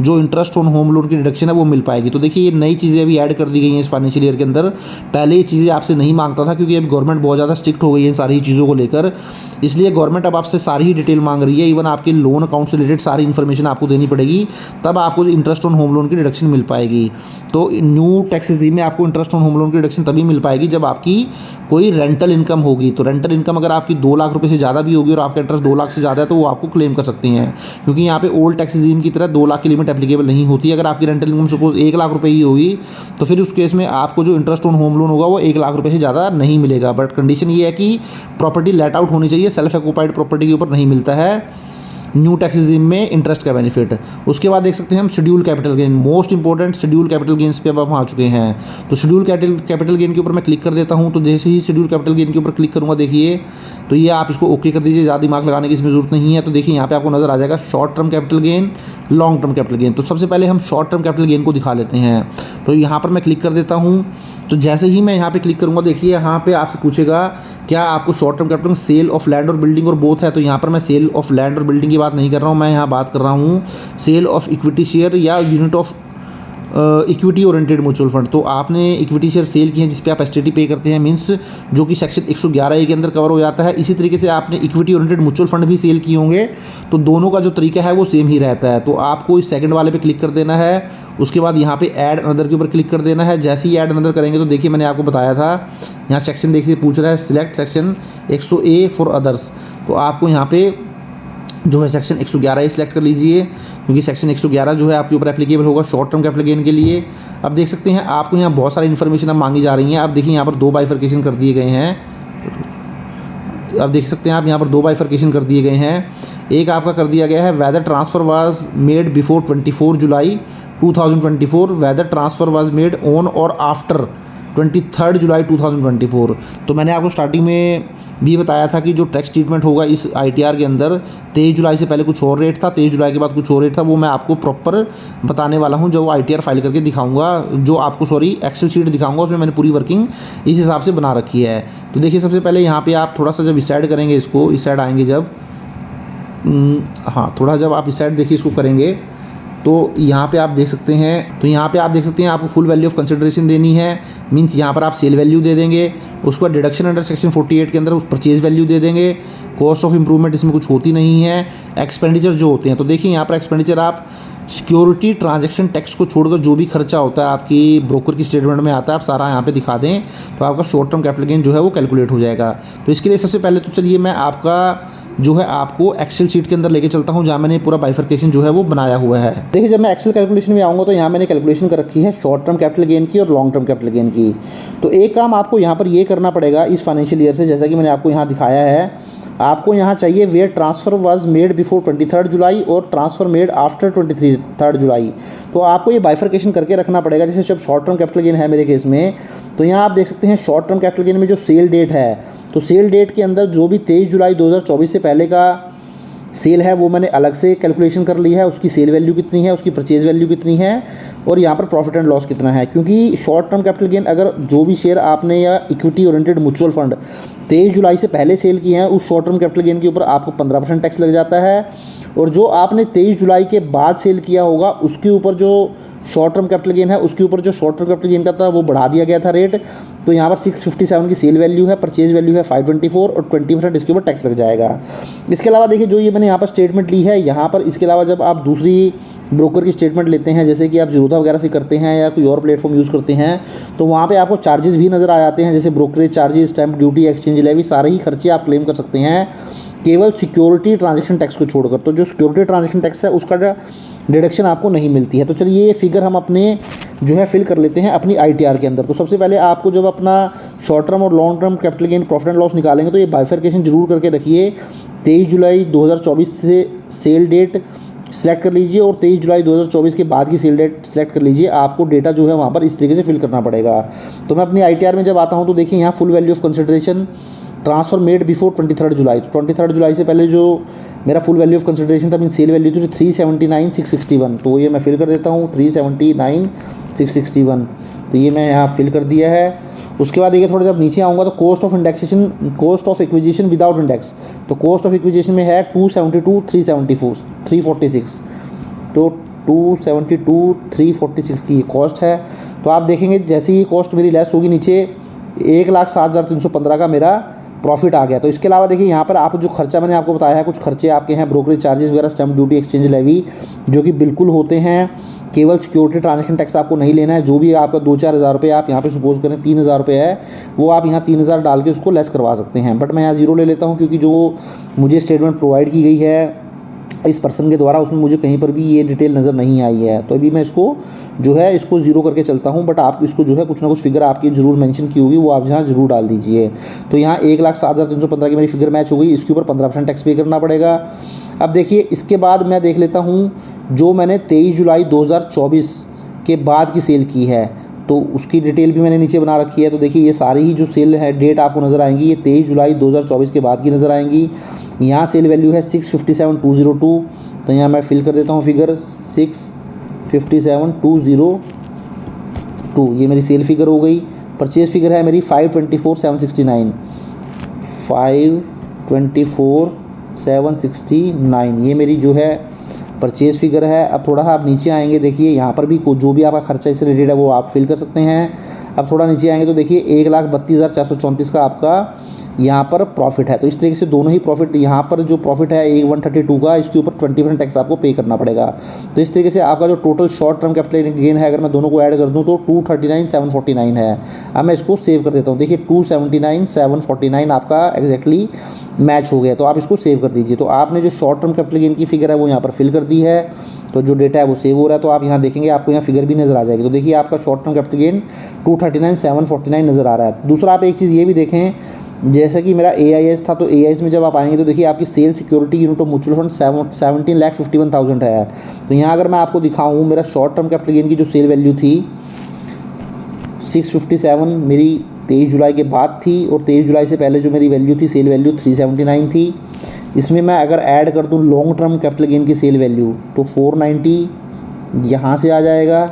जो इंटरेस्ट ऑन होम लोन की डिडक्शन है वो मिल पाएगी। तो देखिए ये नई चीज़ें अभी ऐड कर दी गई हैं इस फाइनेंशियल ईयर के अंदर। पहले ये चीज़ें आपसे नहीं मांगता था क्योंकि अभी गवर्नमेंट बहुत ज़्यादा स्ट्रिक्ट हो गई है इन सारी चीज़ों को लेकर, इसलिए गवर्नमेंट अब आपसे सारी ही डिटेल मांग रही है। इवन आपके लोन अकाउंट से रिलेटेड सारी इन्फॉर्मेशन आपको देनी पड़ेगी, तब आपको इंटरेस्ट ऑन होम लोन की डिडक्शन मिल पाएगी। तो न्यू टैक्स रेजिम में आपको इंटरेस्ट ऑन होम लोन की डिडक्शन तभी मिल पाएगी जब आपकी कोई रेंटल इनकम होगी। तो रेंटल इनकम अगर आपकी 2 लाख रुपये से ज़्यादा भी होगी और आपका इंटरेस्ट 2 लाख से ज़्यादा है तो वो आपको क्लेम कर सकते हैं, क्योंकि यहाँ पे ओल्ड टैक्स रेजिम की तरह 2 लाख की लिमिट एप्लीकेबल नहीं होती। अगर आपकी रेंटल इनकम सपोज 1 लाख रुपये ही होगी तो फिर उस केस में आपको जो इंटरेस्ट ऑन होम लोन होगा वो 1 लाख रुपये से ज़्यादा नहीं मिलेगा। बट कंडीशन ये है कि प्रॉपर्टी लेट आउट होनी चाहिए, सेल्फ ऑक्यूपाइड प्रॉपर्टी के ऊपर नहीं मिलता है न्यू टैक्स रेजिम में इंटरेस्ट का बेनिफिट। उसके बाद देख सकते हैं हम schedule capital gain, most important schedule capital gains पे अब हम आ चुके हैं। तो शेड्यूल कैपिटल गेन के ऊपर मैं क्लिक कर देता हूं। तो जैसे ही शेड्यूल कैपिटल गेन के ऊपर क्लिक करूंगा देखिए तो ये आप इसको ओके कर दीजिए, ज़्यादा दिमाग लगाने की इसमें ज़रूरत नहीं है। तो देखिए यहाँ पे आपको नज़र आ जाएगा short term capital gain, long term capital gain. तो सबसे पहले हम शॉर्ट टर्म कैपिटल गेन को दिखा लेते हैं। तो यहाँ पर मैं क्लिक कर देता हूँ। तो जैसे ही मैं यहाँ पे क्लिक करूँगा देखिए यहाँ पे आपसे पूछेगा क्या आपको short term capital sale of land और बिल्डिंग और बोथ है। तो यहाँ पर मैं सेल ऑफ लैंड और बिल्डिंग की बात नहीं कर रहा हूँ, मैं यहाँ बात कर रहा हूँ सेल ऑफ इक्विटी शेयर या unit of equity oriented mutual fund. तो आपने इक्विटी शेयर सेल किए हैं जिस पे आप एसटीटी पे करते हैं, मींस जो कि सेक्शन 111A के अंदर कवर हो जाता है। इसी तरीके से आपने इक्विटी ओरिएंटेड म्यूचुअल फंड भी सेल किए होंगे, तो दोनों का जो तरीका है वो सेम ही रहता है। तो आपको इस सेकंड वाले पे क्लिक कर देना है। उसके बाद यहाँ पे ऐड अनदर के ऊपर क्लिक कर देना है। जैसे ही ऐड अनदर करेंगे तो देखिए मैंने आपको बताया था यहाँ सेक्शन देखिए पूछ रहा है select section 100A for others. तो आपको यहाँ पे जो है सेक्शन 111A सिलेक्ट कर लीजिए, क्योंकि सेक्शन 111 जो है आपके ऊपर एप्लीकेबल होगा शॉर्ट टर्म कैपिटल गेन के लिए। अब देख सकते हैं आपको यहाँ बहुत सारी इन्फॉर्मेशन अब मांगी जा रही है। अब देखिए यहाँ पर 2 बाइफर्केशन कर दिए गए हैं। अब देख सकते हैं आप यहाँ पर 2 बाइफर्केशन कर दिए गए हैं। एक आपका कर दिया गया है whether transfer was made before 24 July 2024, whether transfer was made on और आफ्टर 23 जुलाई 2024। तो मैंने आपको स्टार्टिंग में भी बताया था कि जो टैक्स ट्रीटमेंट होगा इस ITR के अंदर 23 जुलाई से पहले कुछ और रेट था, 23 जुलाई के बाद कुछ और रेट था। वो मैं आपको प्रॉपर बताने वाला हूँ, जो ITR फाइल करके दिखाऊंगा, जो आपको एक्सेल शीट दिखाऊंगा, उसमें मैंने पूरी वर्किंग इस हिसाब से बना रखी है। तो देखिए सबसे पहले यहाँ पे आप थोड़ा सा जब इस साइड करेंगे इसको, इस साइड आएंगे जब हाँ थोड़ा जब आप इस साइड देखिए इसको करेंगे तो यहाँ पे आप देख सकते हैं, तो यहाँ पे आप देख सकते हैं आपको फुल वैल्यू ऑफ कंसिडरेशन देनी है, मींस यहाँ पर आप सेल वैल्यू दे देंगे। उसके बाद डिडक्शन अंडर सेक्शन 48 के अंदर परचेज वैल्यू दे देंगे। कॉस्ट ऑफ इंप्रूवमेंट इसमें कुछ होती नहीं है। एक्सपेंडिचर जो होते हैं तो देखिए यहाँ पर एक्सपेंडिचर आप सिक्योरिटी ट्रांजैक्शन टैक्स को छोड़कर जो भी खर्चा होता है आपकी ब्रोकर की स्टेटमेंट में आता है, आप सारा यहाँ पे दिखा दें तो आपका शॉर्ट टर्म कैपिटल गेन जो है वो कैलकुलेट हो जाएगा। तो इसके लिए सबसे पहले तो चलिए मैं आपका जो है आपको एक्सेल शीट के अंदर लेके चलता हूँ, जहाँ मैंने पूरा बाइफर्केशन जो है वो बनाया हुआ है। देखिए जब मैं एक्सेल कैलकुलेशन में आऊँगा तो यहाँ मैंने कैलकुलेशन कर रखी है शॉर्ट टर्म कैपिटल गेन की और लॉन्ग टर्म कैपिटल गेन की। तो एक काम आपको यहाँ पर ये करना पड़ेगा इस फाइनेंशियल ईयर से, जैसा कि मैंने आपको यहाँ दिखाया है। आपको यहाँ चाहिए where transfer was made before 23 July और ट्रांसफ़र मेड आफ्टर 23 जुलाई। तो आपको ये बाइफर्केशन करके रखना पड़ेगा। जैसे जब शॉर्ट टर्म कैपिटल गेन है मेरे केस में, तो यहाँ आप देख सकते हैं शॉर्ट टर्म कैपिटल गेन में जो सेल डेट है, तो सेल डेट के अंदर जो भी 23 जुलाई 2024 से पहले का सेल है वो मैंने अलग से कैलकुलेशन कर ली है, उसकी सेल वैल्यू कितनी है, उसकी परचेज वैल्यू कितनी है और यहाँ पर प्रॉफिट एंड लॉस कितना है। क्योंकि शॉर्ट टर्म कैपिटल गेन अगर जो भी शेयर आपने या इक्विटी ओरिएंटेड म्यूचुअल फंड 23 जुलाई से पहले सेल किए हैं, उस शॉर्ट टर्म कैपिटल गेन के ऊपर आपको 15% टैक्स लग जाता है। और जो आपने 23 जुलाई के बाद सेल किया होगा उसके ऊपर जो शॉर्ट टर्म कैपिटल गेन है, उसके ऊपर जो शॉर्ट टर्म कैपिटल गेन का था वो बढ़ा दिया गया था रेट। तो यहाँ पर 657 की सेल वैल्यू है, परचेज वैल्यू है 524 और 20% इसके ऊपर टैक्स लग जाएगा। इसके अलावा देखिए जो ये मैंने यहाँ पर स्टेटमेंट ली है, यहाँ पर इसके अलावा जब आप दूसरी ब्रोकर की स्टेटमेंट लेते हैं, जैसे कि आप जीरोधा वगैरह से करते हैं या कोई और प्लेटफॉर्म यूज़ करते हैं, तो वहाँ पे आपको चार्जेस भी नज़र आ जाते हैं, जैसे brokerage charges, stamp duty, exchange levy, सारे ही खर्चे आप क्लेम कर सकते हैं केवल सिक्योरिटी ट्रांजैक्शन टैक्स को छोड़कर। तो जो सिक्योरिटी ट्रांजैक्शन टैक्स है उसका डिडक्शन आपको नहीं मिलती है। तो चलिए ये फिगर हम अपने जो है फिल कर लेते हैं अपनी ITR के अंदर। तो सबसे पहले आपको जब अपना शॉर्ट टर्म और long term capital gain profit and loss निकालेंगे तो ये बाइफरकेशन जरूर करके रखिए। 23 जुलाई 2024 से सेल डेट सेलेक्ट कर लीजिए और 23 जुलाई 2024 के बाद की सेल डेट सेलेक्ट कर लीजिए। आपको डेटा जो है वहाँ पर इस तरीके से फिल करना पड़ेगा। तो मैं अपनी ITR में जब आता हूँ तो देखिए यहाँ full value of consideration transfer made before 23 जुलाई। तो 23 जुलाई से पहले जो मेरा फुल वैल्यू ऑफ कंसिडरेशन था, मीन सेल वैल्यू थी 379,661। तो ये मैं फिल कर देता हूँ 379,661। तो ये मैं यहाँ फिल कर दिया है। उसके बाद देखिए थोड़ा जब नीचे आऊँगा तो cost of indexation, cost of acquisition without index. तो कॉस्ट ऑफ एक्विजिशन में है 272,346। तो 272,346 की कॉस्ट है। तो आप देखेंगे जैसे ही कॉस्ट मेरी लेस होगी नीचे 1,07,315 का मेरा प्रॉफिट आ गया। तो इसके अलावा देखिए यहाँ पर आप जो खर्चा मैंने आपको बताया है, कुछ खर्चे आपके हैं ब्रोकरेज चार्जेस वगैरह, स्टैम्प ड्यूटी, एक्सचेंज लेवी, जो कि बिल्कुल होते हैं। केवल सिक्योरिटी ट्रांजैक्शन टैक्स आपको नहीं लेना है। जो भी आपका 2-4 हज़ार रुपये आप यहाँ पे सपोज करें 3,000 रुपये है, वो आप यहाँ 3,000 डाल के उसको लेस करवा सकते हैं। बट मैं यहाँ 0 ले लेता हूँ क्योंकि जो मुझे स्टेटमेंट प्रोवाइड की गई है इस पर्सन के द्वारा उसमें मुझे कहीं पर भी ये डिटेल नज़र नहीं आई है। तो अभी मैं इसको जो है इसको 0 करके चलता हूँ। बट आप इसको जो है कुछ ना कुछ फिगर आपकी ज़रूर मेंशन की होगी, वो आप यहाँ ज़रूर डाल दीजिए। तो यहाँ 1,07,315 की मेरी फिगर मैच हो गई। इसके ऊपर 15% टैक्स पे करना पड़ेगा। अब देखिए इसके बाद मैं देख लेता हूँ जो मैंने 23 जुलाई 2024 के बाद की सेल की है, तो उसकी डिटेल भी मैंने नीचे बना रखी है। तो देखिए ये सारी ही जो सेल है डेट आपको नज़र आएंगी, ये 23 जुलाई 2024 के बाद की नज़र आएंगी। यहाँ सेल वैल्यू है 657,202। तो यहाँ मैं फिल कर देता हूँ फिगर 657,202। ये मेरी सेल फिगर हो गई। परचेज फिगर है मेरी 524,769। 524,769 ये मेरी जो है परचेज फिगर है। अब थोड़ा सा आप नीचे आएंगे, देखिए यहाँ पर भी जो भी आपका खर्चा इससे रिलेटेड है वो आप फिल कर सकते हैं। अब थोड़ा नीचे आएंगे तो देखिए 1,32,434 का आपका यहाँ पर प्रॉफिट है। तो इस तरीके से दोनों ही प्रॉफिट, यहाँ पर जो प्रॉफिट है 132 का, इसके ऊपर 20% टैक्स आपको पे करना पड़ेगा। तो इस तरीके से आपका जो total short term capital gain है, अगर मैं दोनों को ऐड कर दूँ तो 239,749 है। अब मैं इसको सेव कर देता हूँ। देखिए 279,749 आपका एग्जैक्टली मैच हो गया। तो आप इसको सेव कर दीजिए। तो आपने जो शॉर्ट टर्म कैपिटल गेन की फिगर है वो यहाँ पर फिल कर दी है। तो जो डेटा है वो सेव हो रहा है। तो आप यहाँ देखेंगे आपको यहाँ फिगर भी नज़र आ जाएगी। तो देखिए आपका शॉर्ट टर्म कैपिटल गेन 239,749 नज़र आ रहा है। दूसरा आप एक चीज़ ये भी देखें, जैसा कि मेरा AIS था, तो AIS में जब आप आएंगे तो देखिए आपकी sale security unit of mutual fund 17,51,000 है। तो यहाँ अगर मैं आपको दिखाऊँ, मेरा शॉर्ट टर्म कैपिटल गेन की जो सेल वैल्यू थी 657 मेरी 23 जुलाई के बाद थी, और 23 जुलाई से पहले जो मेरी वैल्यू थी सेल वैल्यू 379 थी। इसमें मैं अगर ऐड कर दूँ लॉन्ग टर्म कैपिटल गेन की सेल वैल्यू तो 490 यहाँ से आ जाएगा,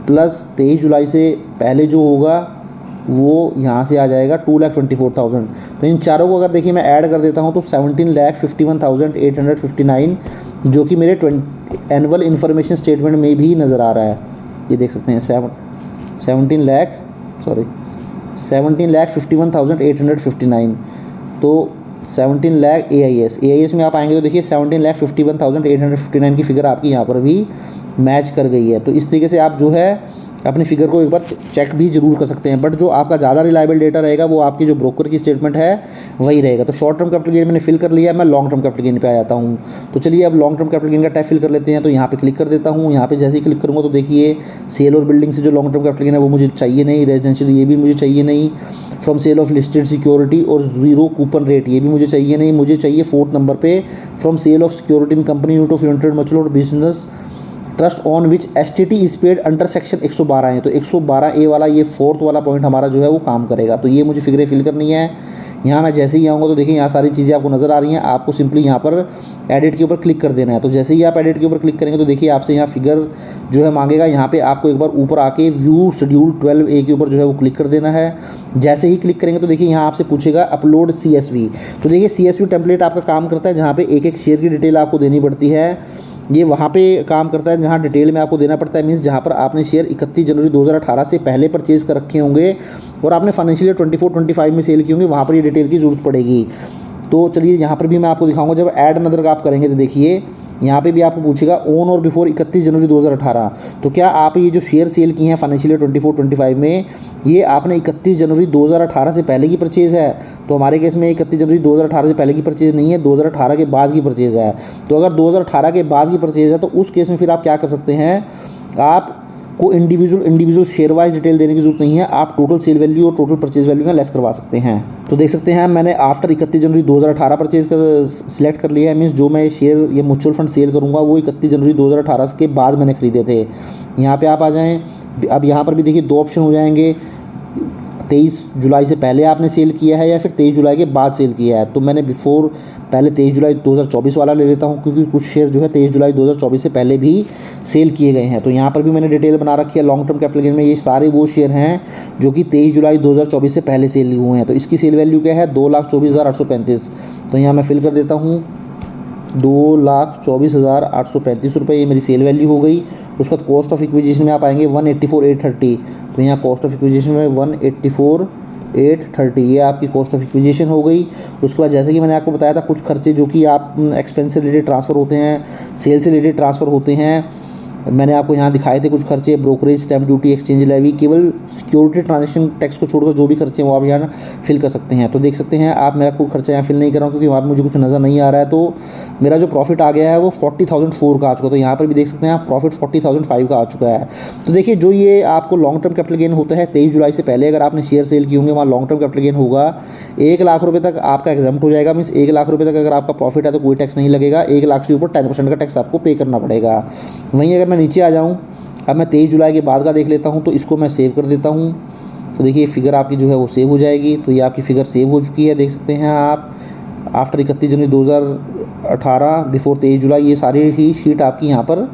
प्लस 23 जुलाई से पहले जो होगा वो यहाँ से आ जाएगा 2,24,000। तो इन चारों को अगर देखिए मैं ऐड कर देता हूँ तो 17,51,859 जो कि मेरे एनुअल इन्फॉर्मेशन स्टेटमेंट में भी नज़र आ रहा है। ये देख सकते हैं 17,51,859। तो 17 लाख AIS में आप आएंगे तो देखिए 17,51,859 की फिगर आपकी यहाँ पर भी मैच कर गई है। तो इस तरीके से आप जो है अपनी फिगर को एक बार चेक भी जरूर कर सकते हैं। बट जो आपका ज़्यादा रिलायबल डेटा रहेगा वो आपकी जो ब्रोकर की स्टेटमेंट है वही रहेगा। तो शॉर्ट टर्म कैपिटल गेन मैंने फिल कर लिया, मैं लॉन्ग टर्म कैपिटल गेन पे आ जाता हूँ। तो चलिए अब लॉन्ग टर्म कैपिटल गेन का टैब फिल कर लेते हैं। तो यहाँ पे क्लिक कर देता हूँ। यहाँ पे जैसे ही क्लिक करूँगा तो देखिए सेल और बिल्डिंग से जो लॉन्ग टर्म कैपिटल गेन है वो मुझे चाहिए नहीं, रेजिडेंशियल ये भी मुझे चाहिए नहीं, from sale of listed security और 0 कूपन रेट ये भी मुझे चाहिए नहीं। मुझे चाहिए 4th नंबर पे from sale of security in company unit of united mutual और business trust on which STT is paid under section 112 है। तो 112A वाला ये 4th वाला पॉइंट हमारा जो है वो काम करेगा। तो ये मुझे फिगरें फिल करनी है। यहाँ मैं जैसे ही आऊँगा तो देखिए यहाँ सारी चीज़ें आपको नज़र आ रही हैं। आपको सिंपली यहाँ पर एडिट के ऊपर क्लिक कर देना है। तो जैसे ही आप एडिट के ऊपर क्लिक करेंगे तो देखिए आपसे यहाँ फिगर जो है मांगेगा। यहाँ पे आपको एक बार ऊपर आके व्यू शेड्यूल 12A के ऊपर जो है वो क्लिक कर देना है। जैसे ही क्लिक करेंगे तो देखिए यहाँ आपसे पूछेगा अपलोड CSV। तो देखिए CSV टेम्पलेट आपका काम करता है जहाँ पे एक एक शेयर की डिटेल आपको देनी पड़ती है। ये वहाँ पे काम करता है जहाँ डिटेल में आपको देना पड़ता है। मीन्स जहाँ पर आपने शेयर 31 जनवरी 2018 से पहले परचेज़ कर रखे होंगे और आपने फाइनेंशियल ईयर 24-25 में सेल किए होंगे, वहाँ पर ये डिटेल की ज़रूरत पड़ेगी। तो चलिए यहाँ पर भी मैं आपको दिखाऊंगा। जब ऐड अनदर का आप करेंगे तो देखिए यहाँ पे भी आपको पूछेगा ऑन और बिफोर 31 जनवरी 2018। तो क्या आप ये जो शेयर सेल किए हैं फाइनेंशियल ईयर 24-25 में, ये आपने 31 जनवरी 2018 से पहले की परचेज़ है? तो हमारे केस में 31 जनवरी 2018 से पहले की परचेज़ नहीं है, 2018 के बाद की परचेज़ है। तो अगर 2018 के बाद की परचेज़ है तो उस केस में फिर आप क्या कर सकते हैं, आप को इंडिविजुअल शेयर वाइज डिटेल देने की जरूरत नहीं है। आप टोटल सेल वैल्यू और टोटल परचेज वैल्यू में लेस करवा सकते हैं। तो देख सकते हैं मैंने आफ्टर 31 जनवरी 2018 परचेज कर सिलेक्ट कर लिया है। मीन्स जो मैं शेयर या म्यूचुअल फंड सेल करूंगा वो 31 जनवरी 2018 के बाद मैंने खरीदे थे। यहाँ पे आप आ जाएँ। अब यहाँ पर भी देखिए दो ऑप्शन हो जाएंगे, 23 जुलाई से पहले आपने सेल किया है या फिर 23 जुलाई के बाद सेल किया है। तो मैंने पहले 23 जुलाई 2024 वाला ले लेता हूं, क्योंकि कुछ शेयर जो है 23 जुलाई 2024 से पहले भी सेल किए गए हैं। तो यहाँ पर भी मैंने डिटेल बना रखी है लॉन्ग टर्म कैपिटल गेन में। ये सारे वो शेयर हैं जो कि 23 जुलाई 2024 से पहले सेल हुए हैं। तो इसकी सेल वैल्यू क्या है, 2,24,835। तो यहाँ मैं फिल कर देता हूँ 2,24,835 रुपये, ये मेरी सेल वैल्यू हो गई। उसके बाद कॉस्ट ऑफ इक्विजिशन में आप आएंगे 184,830। तो यहाँ कॉस्ट ऑफ इक्विजिशन में 184,830, ये आपकी कॉस्ट ऑफ इक्विजिशन हो गई। उसके बाद जैसे कि मैंने आपको बताया था कुछ खर्चे जो कि आप एक्सपेंस से रिलेटेड ट्रांसफ़र होते हैं, सेल से रिलेटेड ट्रांसफ़र होते हैं, मैंने आपको यहाँ दिखाए थे कुछ खर्चे, brokerage, stamp duty, exchange levy, केवल सिक्योरिटी ट्रांजैक्शन टैक्स को छोड़कर जो भी खर्चे हैं वो आप यहाँ फिल कर सकते हैं। तो देख सकते हैं आप, मेरा कोई खर्चा यहाँ फिल नहीं कर रहा हूँ क्योंकि वहाँ पर मुझे कुछ नज़र नहीं आ रहा है। तो मेरा जो प्रॉफिट आ गया है वो 40,004 का आ चुका है। तो यहाँ पर भी देख सकते हैं आप प्रॉफिट 40,005 का आ चुका है। तो देखिए जो ये आपको लॉन्ग टर्म कैपिटल गेन होता है 23 जुलाई से पहले अगर आपने शेयर सेल किए होंगे, वहाँ लॉन्ग टर्म कैपिटल गेन होगा 1 लाख रुपये तक आपका एग्जाम्प्ट हो जाएगा। मीन्स 1 लाख रुपये तक अगर आपका प्रॉफिट है तो कोई टैक्स नहीं लगेगा। 1 लाख से ऊपर 10% का टैक्स आपको पे करना पड़ेगा। वहीं अगर मैं नीचे आ जाऊँ, अब मैं 23 जुलाई के बाद का देख लेता हूँ, तो इसको मैं सेव कर देता हूँ। तो देखिए फिगर आपकी जो है वो सेव हो जाएगी। तो ये आपकी फ़िगर सेव हो चुकी है, देख सकते हैं आप। आफ्टर 31 जनवरी 2018 बिफोर 23 जुलाई, ये सारी ही शीट आपकी यहाँ पर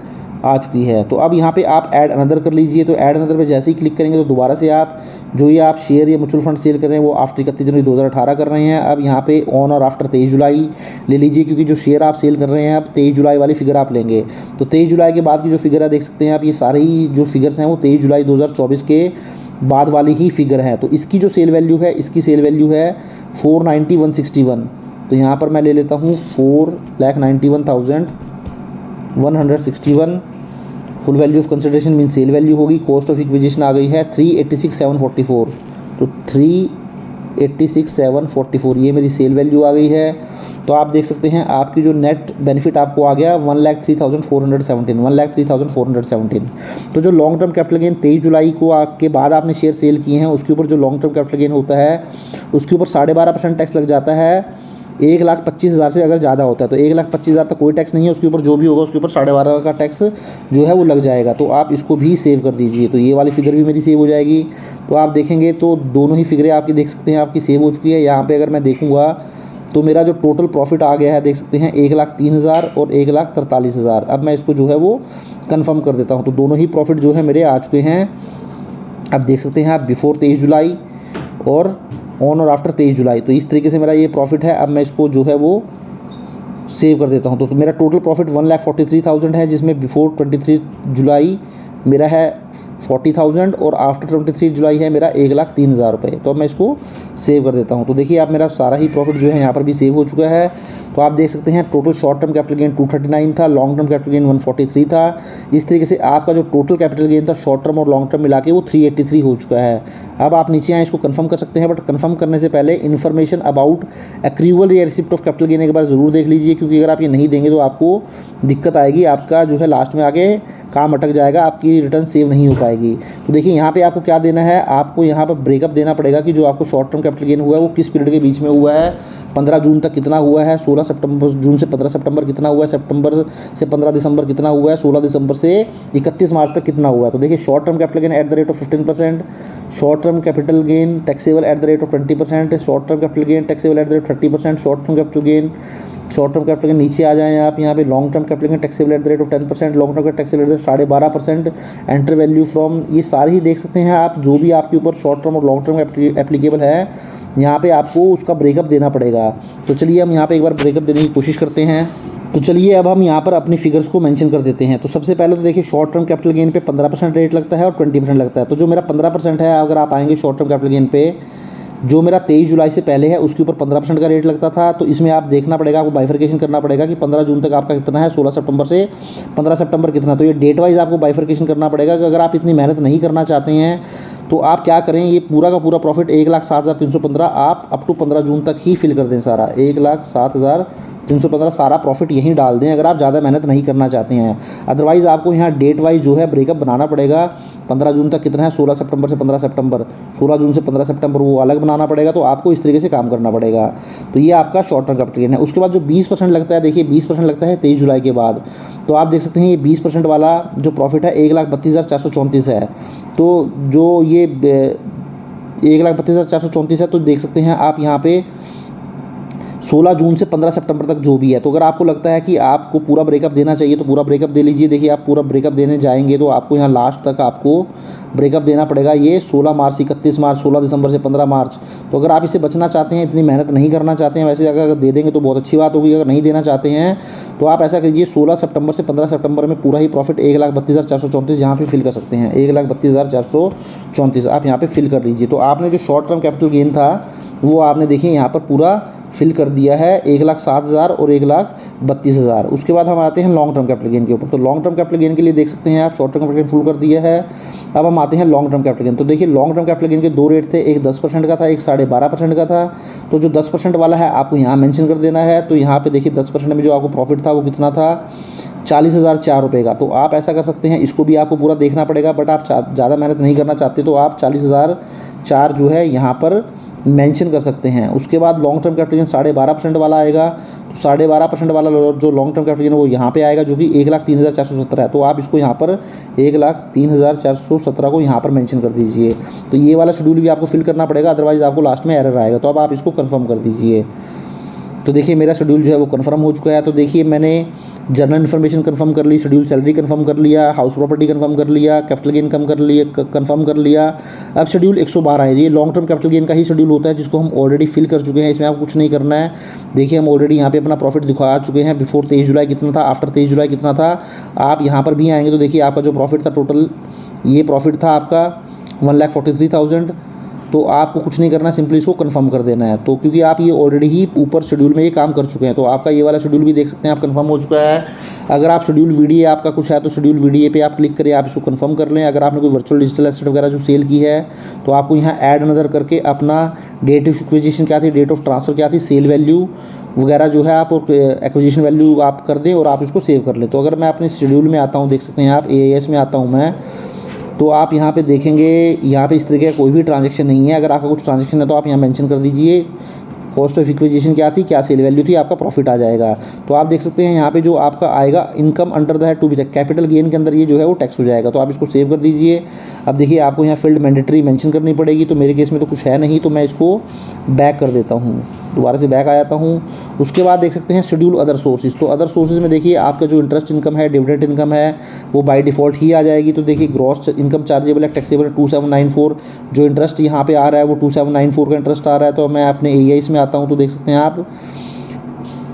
आ चुकी है। तो अब यहाँ पे आप ऐड अनदर कर लीजिए। तो ऐड अनदर पे जैसे ही क्लिक करेंगे तो दोबारा से आप जो ये आप शेयर या म्यूचुअल फंड सेल कर रहे हैं वो आफ्टर 31 जनवरी 2018 कर रहे हैं। अब यहाँ पे ऑन और आफ्टर 23 जुलाई ले लीजिए, क्योंकि जो शेयर आप सेल कर रहे हैं अब 23 जुलाई वाली फिगर आप लेंगे। तो 23 जुलाई के बाद की जो फिगर है देख सकते हैं आप, ये सारी जो फिगर्स हैं वो 23 जुलाई 2024 के बाद वाली ही फिगर है। तो इसकी जो सेल वैल्यू है, इसकी सेल वैल्यू है 490,161। तो यहाँ पर मैं ले लेता हूँ 4,91,161। Full value of consideration mean sale value होगी। कॉस्ट ऑफ इक्विजिशन आ गई है 386,744। तो 386,744 ये मेरी सेल वैल्यू आ गई है। तो आप देख सकते हैं आपकी जो नेट बेनिफिट आपको आ गया 1,03,417, 1,03,417। तो जो लॉन्ग टर्म कैपिटल गेन 23 जुलाई को के बाद आपने शेयर सेल किए हैं उसके ऊपर जो लॉन्ग टर्म कैपिटल गेन होता है उसके ऊपर 12.5% टैक्स लग जाता है। 1,25,000 से अगर ज़्यादा होता है तो 1,25,000 तक कोई टैक्स नहीं है, उसके ऊपर जो भी होगा उसके ऊपर 12.5 का टैक्स जो है वो लग जाएगा। तो आप इसको भी सेव कर दीजिए। तो ये वाली फिगर भी मेरी सेव हो जाएगी। तो आप देखेंगे तो दोनों ही फिगरें आपकी देख सकते हैं आपकी सेव हो चुकी है। यहाँ पे अगर मैं देखूँगा तो मेरा जो टोटल प्रॉफिट आ गया है देख सकते हैं 1,03,000 और 1,43,000। अब मैं इसको जो है वो कन्फर्म कर देता हूँ। तो दोनों ही प्रॉफिट जो है मेरे आ चुके हैं। अब देख सकते हैं आप बिफोर 23 जुलाई और ऑन और आफ्टर 23 जुलाई। तो इस तरीके से मेरा ये प्रॉफिट है। अब मैं इसको जो है वो सेव कर देता हूँ। तो मेरा टोटल प्रॉफिट 1,43,000 है, जिसमें बिफोर 23 जुलाई मेरा है 40,000 और आफ्टर 23 जुलाई है मेरा 1,03,000 रुपये। तो अब मैं इसको सेव कर देता हूँ। तो देखिए आप मेरा सारा ही प्रॉफिट जो है यहाँ पर भी सेव हो चुका है। तो आप देख सकते हैं total short term capital gain 239 था, लॉन्ग टर्म कैपिटल गेन 143 था। इस तरीके से आपका जो टोटल कैपिटल गेन था शॉर्ट टर्म और लॉन्ग टर्म मिला के वो 383 हो चुका है। अब आप नीचे आए इसको कंफर्म कर सकते हैं, बट कंफर्म करने से पहले इन्फॉर्मेशन अबाउट एक्रूवल या रिसिप्ट ऑफ कैपिटल गेन एक बार ज़रूर देख लीजिए, क्योंकि अगर आप ये नहीं देंगे तो आपको दिक्कत आएगी। आपका जो है लास्ट में आगे काम अटक जाएगा, आपकी रिटर्न सेव नहीं नहीं हो पाएगी। तो देखिए यहाँ पे आपको क्या देना है, आपको यहाँ पर ब्रेकअप देना पड़ेगा कि जो आपको शॉर्ट टर्म कैपिटल गेन हुआ है वो किस पीरियड के बीच में हुआ है। 15 जून तक कितना हुआ है, 16 सितंबर जून से 15 सितंबर कितना हुआ है, सितंबर से 15 दिसंबर कितना हुआ है, 16 दिसंबर से 31 मार्च तक कितना हुआ है। तो देखिए short term capital gain at the rate of 15%, short term capital gain taxable at the rate of 20%, short term capital gain taxable at the rate 30%, short term capital gain नीचे आ जाएं आप यहाँ पे long term capital gain taxable at the rate of 10%, long term का taxable at the 12.5%, enter value from, ये सारी ही देख सकते हैं आप, जो भी आपके ऊपर शॉर्ट टर्म और लॉन्ग टर्म एप्लीकेबल है यहाँ पे आपको उसका ब्रेकअप देना पड़ेगा। तो चलिए हम यहाँ पे एक बार ब्रेकअप देने की कोशिश करते हैं। तो चलिए अब हम यहाँ पर अपनी फिगर्स को मेंशन कर देते हैं। तो सबसे पहले तो देखिए शॉर्ट टर्म कैपिटल गेन पे 15% रेट लगता है और 20% लगता है। तो जो मेरा 15% है, अगर आप आएंगे शॉर्ट टर्म कैपिटल गेन पे, जो मेरा 23 जुलाई से पहले है उसके ऊपर 15% का रेट लगता था। तो इसमें आप देखना पड़ेगा, आपको बाइफर्केशन करना पड़ेगा कि 15 जून तक आपका कितना है, 16 सितंबर से 15 सितंबर कितना। तो ये डेट वाइज आपको बाइफर्केशन करना पड़ेगा कि अगर आप इतनी मेहनत नहीं करना चाहते हैं तो आप क्या करें, ये पूरा का पूरा प्रॉफिट 1,07,315 आप अप टू 15 जून तक ही फिल कर दें सारा। 1,07,315 सारा प्रॉफिट यहीं डाल दें अगर आप ज़्यादा मेहनत नहीं करना चाहते हैं। अदरवाइज़ आपको यहाँ डेट वाइज जो है ब्रेकअप बनाना पड़ेगा। 15 जून तक कितना है, 16 सितंबर से 15 सितंबर, 16 जून से 15 सितंबर वो अलग बनाना पड़ेगा। तो आपको इस तरीके से काम करना पड़ेगा। तो ये आपका शॉर्ट टर्म कैपिटल गेन है। उसके बाद जो 20% लगता है, देखिए 20% लगता है 23 जुलाई के बाद। तो आप देख सकते हैं ये 20% वाला जो प्रॉफिट है 1,32,434 है। तो जो ये 1,32,434 है, तो देख सकते हैं आप यहाँ पे 16 जून से 15 सितंबर तक जो भी है। तो अगर आपको लगता है कि आपको पूरा ब्रेकअप देना चाहिए तो पूरा ब्रेकअप दे लीजिए। देखिए आप पूरा ब्रेकअप देने जाएंगे तो आपको यहाँ लास्ट तक आपको ब्रेकअप देना पड़ेगा। ये 16 मार्च, 31 मार्च, 16 दिसंबर से 15 मार्च। तो अगर आप इसे बचना चाहते हैं, इतनी मेहनत नहीं करना चाहते हैं, वैसे अगर दे देंगे तो बहुत अच्छी बात होगी। अगर नहीं देना चाहते हैं तो आप ऐसा कीजिए, 16 सितंबर से 15 सितंबर में पूरा ही प्रॉफिट 1,32,434 यहाँ पे फिल कर सकते हैं। 1,32,434 आप यहाँ पे फिल कर लीजिए। तो आपने जो शॉर्ट टर्म कैपिटल गेन था वो आपने देखिए यहाँ पर पूरा फिल कर दिया है, 1,07,000 और 1,32,000। उसके बाद हम आते हैं लॉन्ग टर्म कैपिटल गेन के ऊपर। तो लॉन्ग टर्म कैपिटल गेन के लिए देख सकते हैं आप short term capital gain full कर दिया है। अब हम आते हैं लॉन्ग टर्म कैपिटल गेन। तो देखिए लॉन्ग टर्म कैपिटल गेन के दो रेट थे, एक 10% का था, एक 12.5% का था। तो जो 10% वाला है आपको यहाँ मेंशन कर देना है। तो यहाँ पे देखिए 10% में जो आपको प्रॉफिट था वो कितना था, 40,004 रुपये का। तो आप ऐसा कर सकते हैं, इसको भी आपको पूरा देखना पड़ेगा, बट आप ज़्यादा मेहनत नहीं करना चाहते तो आप 40,004 जो है यहाँ पर मेंशन कर सकते हैं। उसके बाद लॉन्ग टर्म कैपिटल गेन 12.5% वाला आएगा। तो 12.5% वाला जो लॉन्ग टर्म कैपिटल गेन है वो यहाँ पे आएगा, जो कि 1,03,417 है। तो आप इसको यहाँ पर 1,03,417 को यहाँ पर मेंशन कर दीजिए। तो ये वाला शेड्यूल भी आपको फिल करना पड़ेगा, अदरवाइज़ आपको लास्ट में एरर आएगा। तो अब आप इसको कन्फर्म कर दीजिए। तो देखिए मेरा शेड्यूल जो है वो कन्फर्म हो चुका है। तो देखिए मैंने जनरल इन्फॉर्मेशन कन्फर्म कर ली, शेड्यूल सैलरी कन्फर्म कर लिया, हाउस प्रॉपर्टी कन्फर्म कर लिया, कैपिटल गेन कन्फर्म कर लिया। अब शेड्यूल 112 है। ये लॉन्ग टर्म कैपिटल गेन का ही शेड्यूल होता है जिसको हम ऑलरेडी फिल कर चुके हैं। इसमें आपको कुछ नहीं करना है। देखिए हम ऑलरेडी यहाँ पे अपना प्रॉफिट दिखा चुके हैं। बिफोर 23 जुलाई कितना था, आफ्टर 23 जुलाई कितना था। आप यहाँ पर भी आएंगे तो देखिए आपका जो प्रॉफिट था टोटल, ये प्रॉफिट था आपका 1,43,000। तो आपको कुछ नहीं करना, सिंपली इसको कंफर्म कर देना है। तो क्योंकि आप ये ऑलरेडी ही ऊपर शेड्यूल में ये काम कर चुके हैं, तो आपका ये वाला शेड्यूल भी देख सकते हैं आप कंफर्म हो चुका है। अगर आप शेड्यूल वीडीए आपका कुछ है तो शेड्यूल वीडीए पे आप क्लिक करें, आप इसको कंफर्म कर लें। अगर आपने कोई वर्चुअल डिजिटल एसेट वगैरह जो सेल की है तो आपको यहाँ ऐड नज़र करके अपना डेट ऑफ एक्विजिशन क्या थी, डेट ऑफ ट्रांसफ़र क्या थी, सेल वैल्यू वगैरह जो है आप एक्विजिशन वैल्यू आप कर दें और आप इसको सेव कर लें। तो अगर मैं अपने शेड्यूल में आता हूँ, देख सकते हैं आप AIS में आता हूँ मैं, तो आप यहाँ पे देखेंगे यहाँ पे इस तरीके का कोई भी ट्रांजैक्शन नहीं है। अगर आपका कुछ ट्रांजैक्शन है तो आप यहाँ मेंशन कर दीजिए, कॉस्ट ऑफ इक्विजिशन क्या थी, क्या सेल वैल्यू थी, आपका प्रॉफिट आ जाएगा। तो आप देख सकते हैं यहाँ पे जो आपका आएगा income under the to be tax, capital gain के अंदर ये जो है वो टैक्स हो जाएगा। तो आप इसको सेव कर दीजिए। अब देखिए आपको यहाँ फील्ड मैंडेटरी मेंशन करनी पड़ेगी, तो मेरे केस में तो कुछ है नहीं, तो मैं इसको बैक कर देता हूँ, दोबारा से बैक आ जाता हूँ। उसके बाद देख सकते हैं शेड्यूल अदर सोर्सेज। तो अदर सोर्सेज में देखिए आपका जो इंटरेस्ट इनकम है, डिविडेंड इनकम है, वो बाय डिफ़ॉल्ट ही आ जाएगी। तो देखिए ग्रॉस इनकम चार्जेबल है, टैक्सेबल है 2794। जो इंटरेस्ट यहाँ पे आ रहा है वो 2794 का इंटरेस्ट आ रहा है। तो मैं अपने AIS में आता हूँ तो देख सकते हैं आप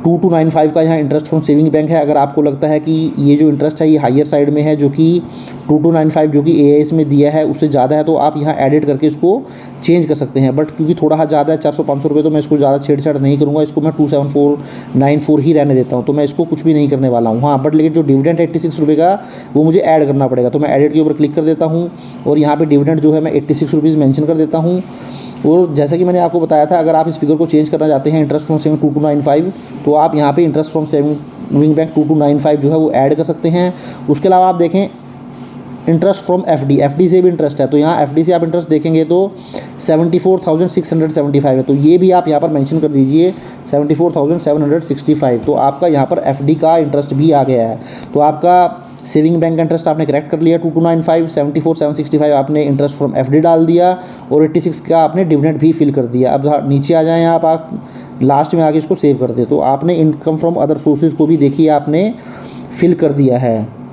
2295 का यहाँ इंटरेस्ट फ्रॉम सेविंग बैंक है। अगर आपको लगता है कि ये जो इंटरेस्ट है ये हायर साइड में है, जो कि 2295 जो कि AIS में दिया है उससे ज़्यादा है, तो आप यहाँ एडिट करके इसको चेंज कर सकते हैं। बट क्योंकि थोड़ा ज़्यादा है 400-500 रुपये, तो मैं इसको ज़्यादा छेड़छाड़ नहीं करूँगा, इसको मैं 27494 ही रहने देता हूँ। तो मैं इसको कुछ भी नहीं करने वाला हूँ। हाँ बट लेकिन जो डिविडेंड 86 रुपये का वो मुझे ऐड करना पड़ेगा। तो मैं एडिट के ऊपर क्लिक कर देता हूँ और यहाँ पर डिविडेंड जो है मैं 86 रुपीज़ मैंशन कर देता हूँ। और जैसा कि मैंने आपको बताया था, अगर आप इस फिगर को चेंज करना चाहते हैं इंटरेस्ट फ्रॉम सेविंग 2295, तो आप यहाँ पे इंटरेस्ट फ्रॉम सेविंग बैंक 2295 जो है वो ऐड कर सकते हैं। उसके अलावा आप देखें इंटरेस्ट फ्रॉम एफडी, एफडी से भी इंटरेस्ट है, तो यहाँ एफडी से आप इंटरेस्ट देखेंगे तो 74,675 है, तो ये भी आप यहाँ पर मेंशन कर दीजिए 74,765। तो आपका यहाँ पर एफडी का इंटरेस्ट भी आ गया है। तो आपका सेविंग बैंक का इंटरेस्ट आपने करेक्ट कर लिया 2295, 74,765 आपने इंटरेस्ट फ्रॉम एफडी डाल दिया और 86 का आपने डिविडेंड भी फिल कर दिया। अब नीचे आ जाएँ आप लास्ट में आके इसको सेव कर दे, तो आपने इनकम फ्रॉम अदर सोर्सेज को भी देखिए आपने फिल कर दिया है।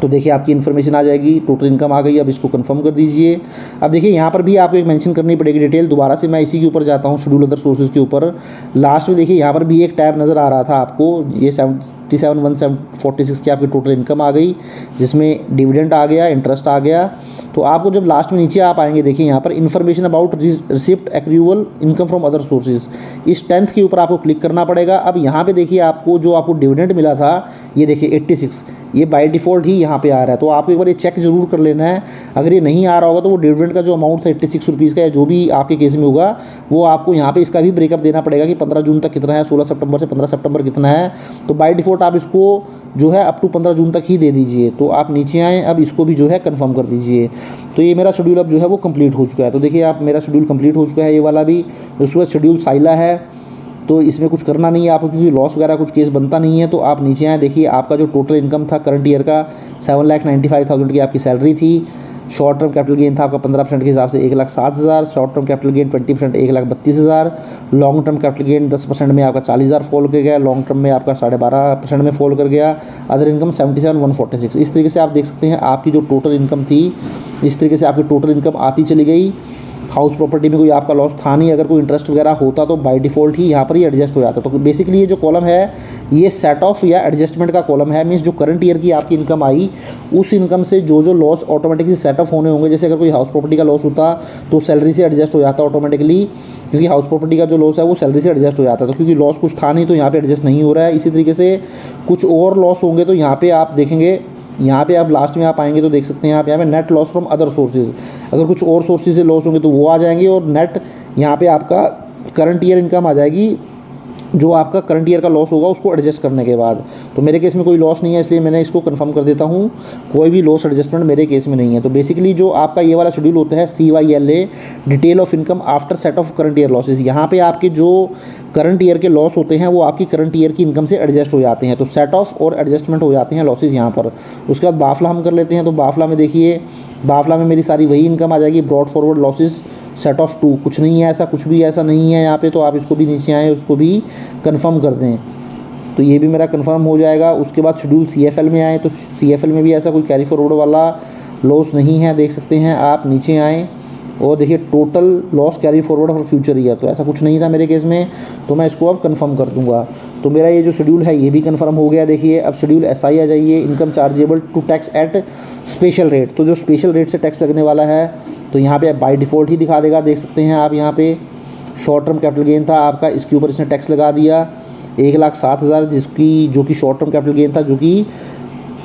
तो देखिए आपकी इन्फॉर्मेशन आ जाएगी, टोटल इनकम आ गई। अब इसको कंफर्म कर दीजिए। अब देखिए यहाँ पर भी आपको एक मेंशन करनी पड़ेगी डिटेल। दोबारा से मैं इसी के ऊपर जाता हूँ, शेड्यूल अदर सोर्सेज के ऊपर। लास्ट में देखिए यहाँ पर भी एक टैब नज़र आ रहा था आपको, ये 77,146 की आपकी टोटल इनकम आ गई, जिसमें डिविडेंड आ गया, इंटरेस्ट आ गया। तो आपको जब लास्ट में नीचे आप आएंगे, देखिए यहाँ पर information about receipt accrual income from other sources, इस 10th के ऊपर आपको क्लिक करना पड़ेगा। अब यहाँ पे देखिए आपको जो आपको डिविडेंड मिला था, ये देखिए 86, ये बाय डिफ़ॉल्ट ही यहाँ पे आ रहा है। तो आपको एक बार ये चेक ज़रूर कर लेना है। अगर ये नहीं आ रहा होगा तो वो डिविडेंड का जो अमाउंट था 86 रुपीज़ का, या जो भी आपके केस में होगा, वो आपको यहाँ पे इसका भी ब्रेकअप देना पड़ेगा कि 15 जून तक कितना है, 16 सितंबर से 15 सितंबर कितना है। तो बाय डिफ़ॉल्ट आप इसको जो है अप टू 15 जून तक ही दे दीजिए। तो आप नीचे आएँ, अब इसको भी जो है कन्फर्म कर दीजिए। तो ये मेरा शेड्यूल अब जो है वो कंप्लीट हो चुका है। तो देखिए आप, मेरा शेड्यूल कंप्लीट हो चुका है, ये वाला भी। उसके बाद शेड्यूल साइला है, तो इसमें कुछ करना नहीं है आपको, क्योंकि लॉस वगैरह कुछ केस बनता नहीं है। तो आप नीचे आए, देखिए आपका जो टोटल इनकम था करंट ईयर का 7,95,000 की आपकी सैलरी थी। शॉर्ट टर्म कैपिटल गेन था आपका 15% के हिसाब से 1,07,000। Short term capital gain 20% 1,32,000। Long term capital gain 10% में आपका 40,000 फॉल कर गया। लॉन्ग टर्म में आपका 12.5% में फॉल कर गया। Other income 77,146। इस तरीके से आप देख सकते हैं आपकी जो टोटल इनकम थी, इस तरीके से आपकी टोटल इनकम आती चली गई। हाउस प्रॉपर्टी में कोई आपका लॉस था नहीं। अगर कोई इंटरेस्ट वगैरह होता तो बाय डिफ़ॉल्ट ही यहाँ पर ही एडजस्ट हो जाता। तो बेसिकली ये जो कॉलम है, ये सेट ऑफ या एडजस्टमेंट का कॉलम है। मीन्स जो करंट ईयर की आपकी इनकम आई, उस इनकम से जो जो लॉस ऑटोमेटिकली सेट ऑफ होने होंगे। जैसे अगर कोई हाउस प्रॉपर्टी का लॉस होता तो सैलरी से एडजस्ट हो जाता ऑटोमेटिकली, क्योंकि हाउस प्रॉपर्टी का जो लॉस है वो सैलरी से एडजस्ट हो जाता है। तो क्योंकि लॉस कुछ था नहीं तो यहाँ पे एडजस्ट नहीं हो रहा है। इसी तरीके से कुछ और लॉस होंगे तो यहाँ पे आप देखेंगे, यहाँ पे आप लास्ट में आप आएंगे तो देख सकते हैं आप यहाँ पे net loss from other sources, अगर कुछ और सोर्सेज से लॉस होंगे तो वो आ जाएंगे। और नेट यहाँ पे आपका करंट ईयर इनकम आ जाएगी, जो आपका करंट ईयर का लॉस होगा उसको एडजस्ट करने के बाद। तो मेरे केस में कोई लॉस नहीं है, इसलिए मैंने इसको कंफर्म कर देता हूँ, कोई भी लॉस एडजस्टमेंट मेरे केस में नहीं है। तो बेसिकली जो आपका ये वाला शेड्यूल होता है CYLA, detail of income after set of current year losses, यहाँ पे आपके जो करंट ईयर के लॉस होते हैं वो आपकी करंट ईयर की इनकम से एडजस्ट हो जाते हैं। तो सेट ऑफ और एडजस्टमेंट हो जाते हैं लॉसेज यहाँ पर। उसके बाद बाफला हम कर लेते हैं। तो बाफला में देखिए, बाफला में मेरी सारी वही इनकम आ जाएगी। Brought forward losses set of 2, कुछ नहीं है ऐसा, कुछ भी ऐसा नहीं है यहाँ पे। तो आप इसको भी नीचे आएँ, उसको भी कंफर्म कर दें। तो ये भी मेरा कंफर्म हो जाएगा। उसके बाद शेड्यूल CFL में आए, तो CFL में भी ऐसा कोई कैरी फॉरवर्ड वाला लॉस नहीं है, देख सकते हैं आप। नीचे आएँ और देखिए total loss carry forward for future year, तो ऐसा कुछ नहीं था मेरे केस में। तो मैं इसको अब कंफर्म कर दूंगा। तो मेरा ये जो शेड्यूल है ये भी कंफर्म हो गया। देखिए अब शेड्यूल SI आ जाइए, income chargeable to tax at special rate. तो जो स्पेशल रेट से टैक्स लगने वाला है, तो यहाँ पे बाय डिफ़ॉल्ट ही दिखा देगा, देख सकते हैं आप। यहाँ पे शॉर्ट टर्म कैपिटल गेन था आपका, इसके ऊपर इसने टैक्स लगा दिया 1,07,000, जो कि शॉर्ट टर्म कैपिटल गेन था, जो कि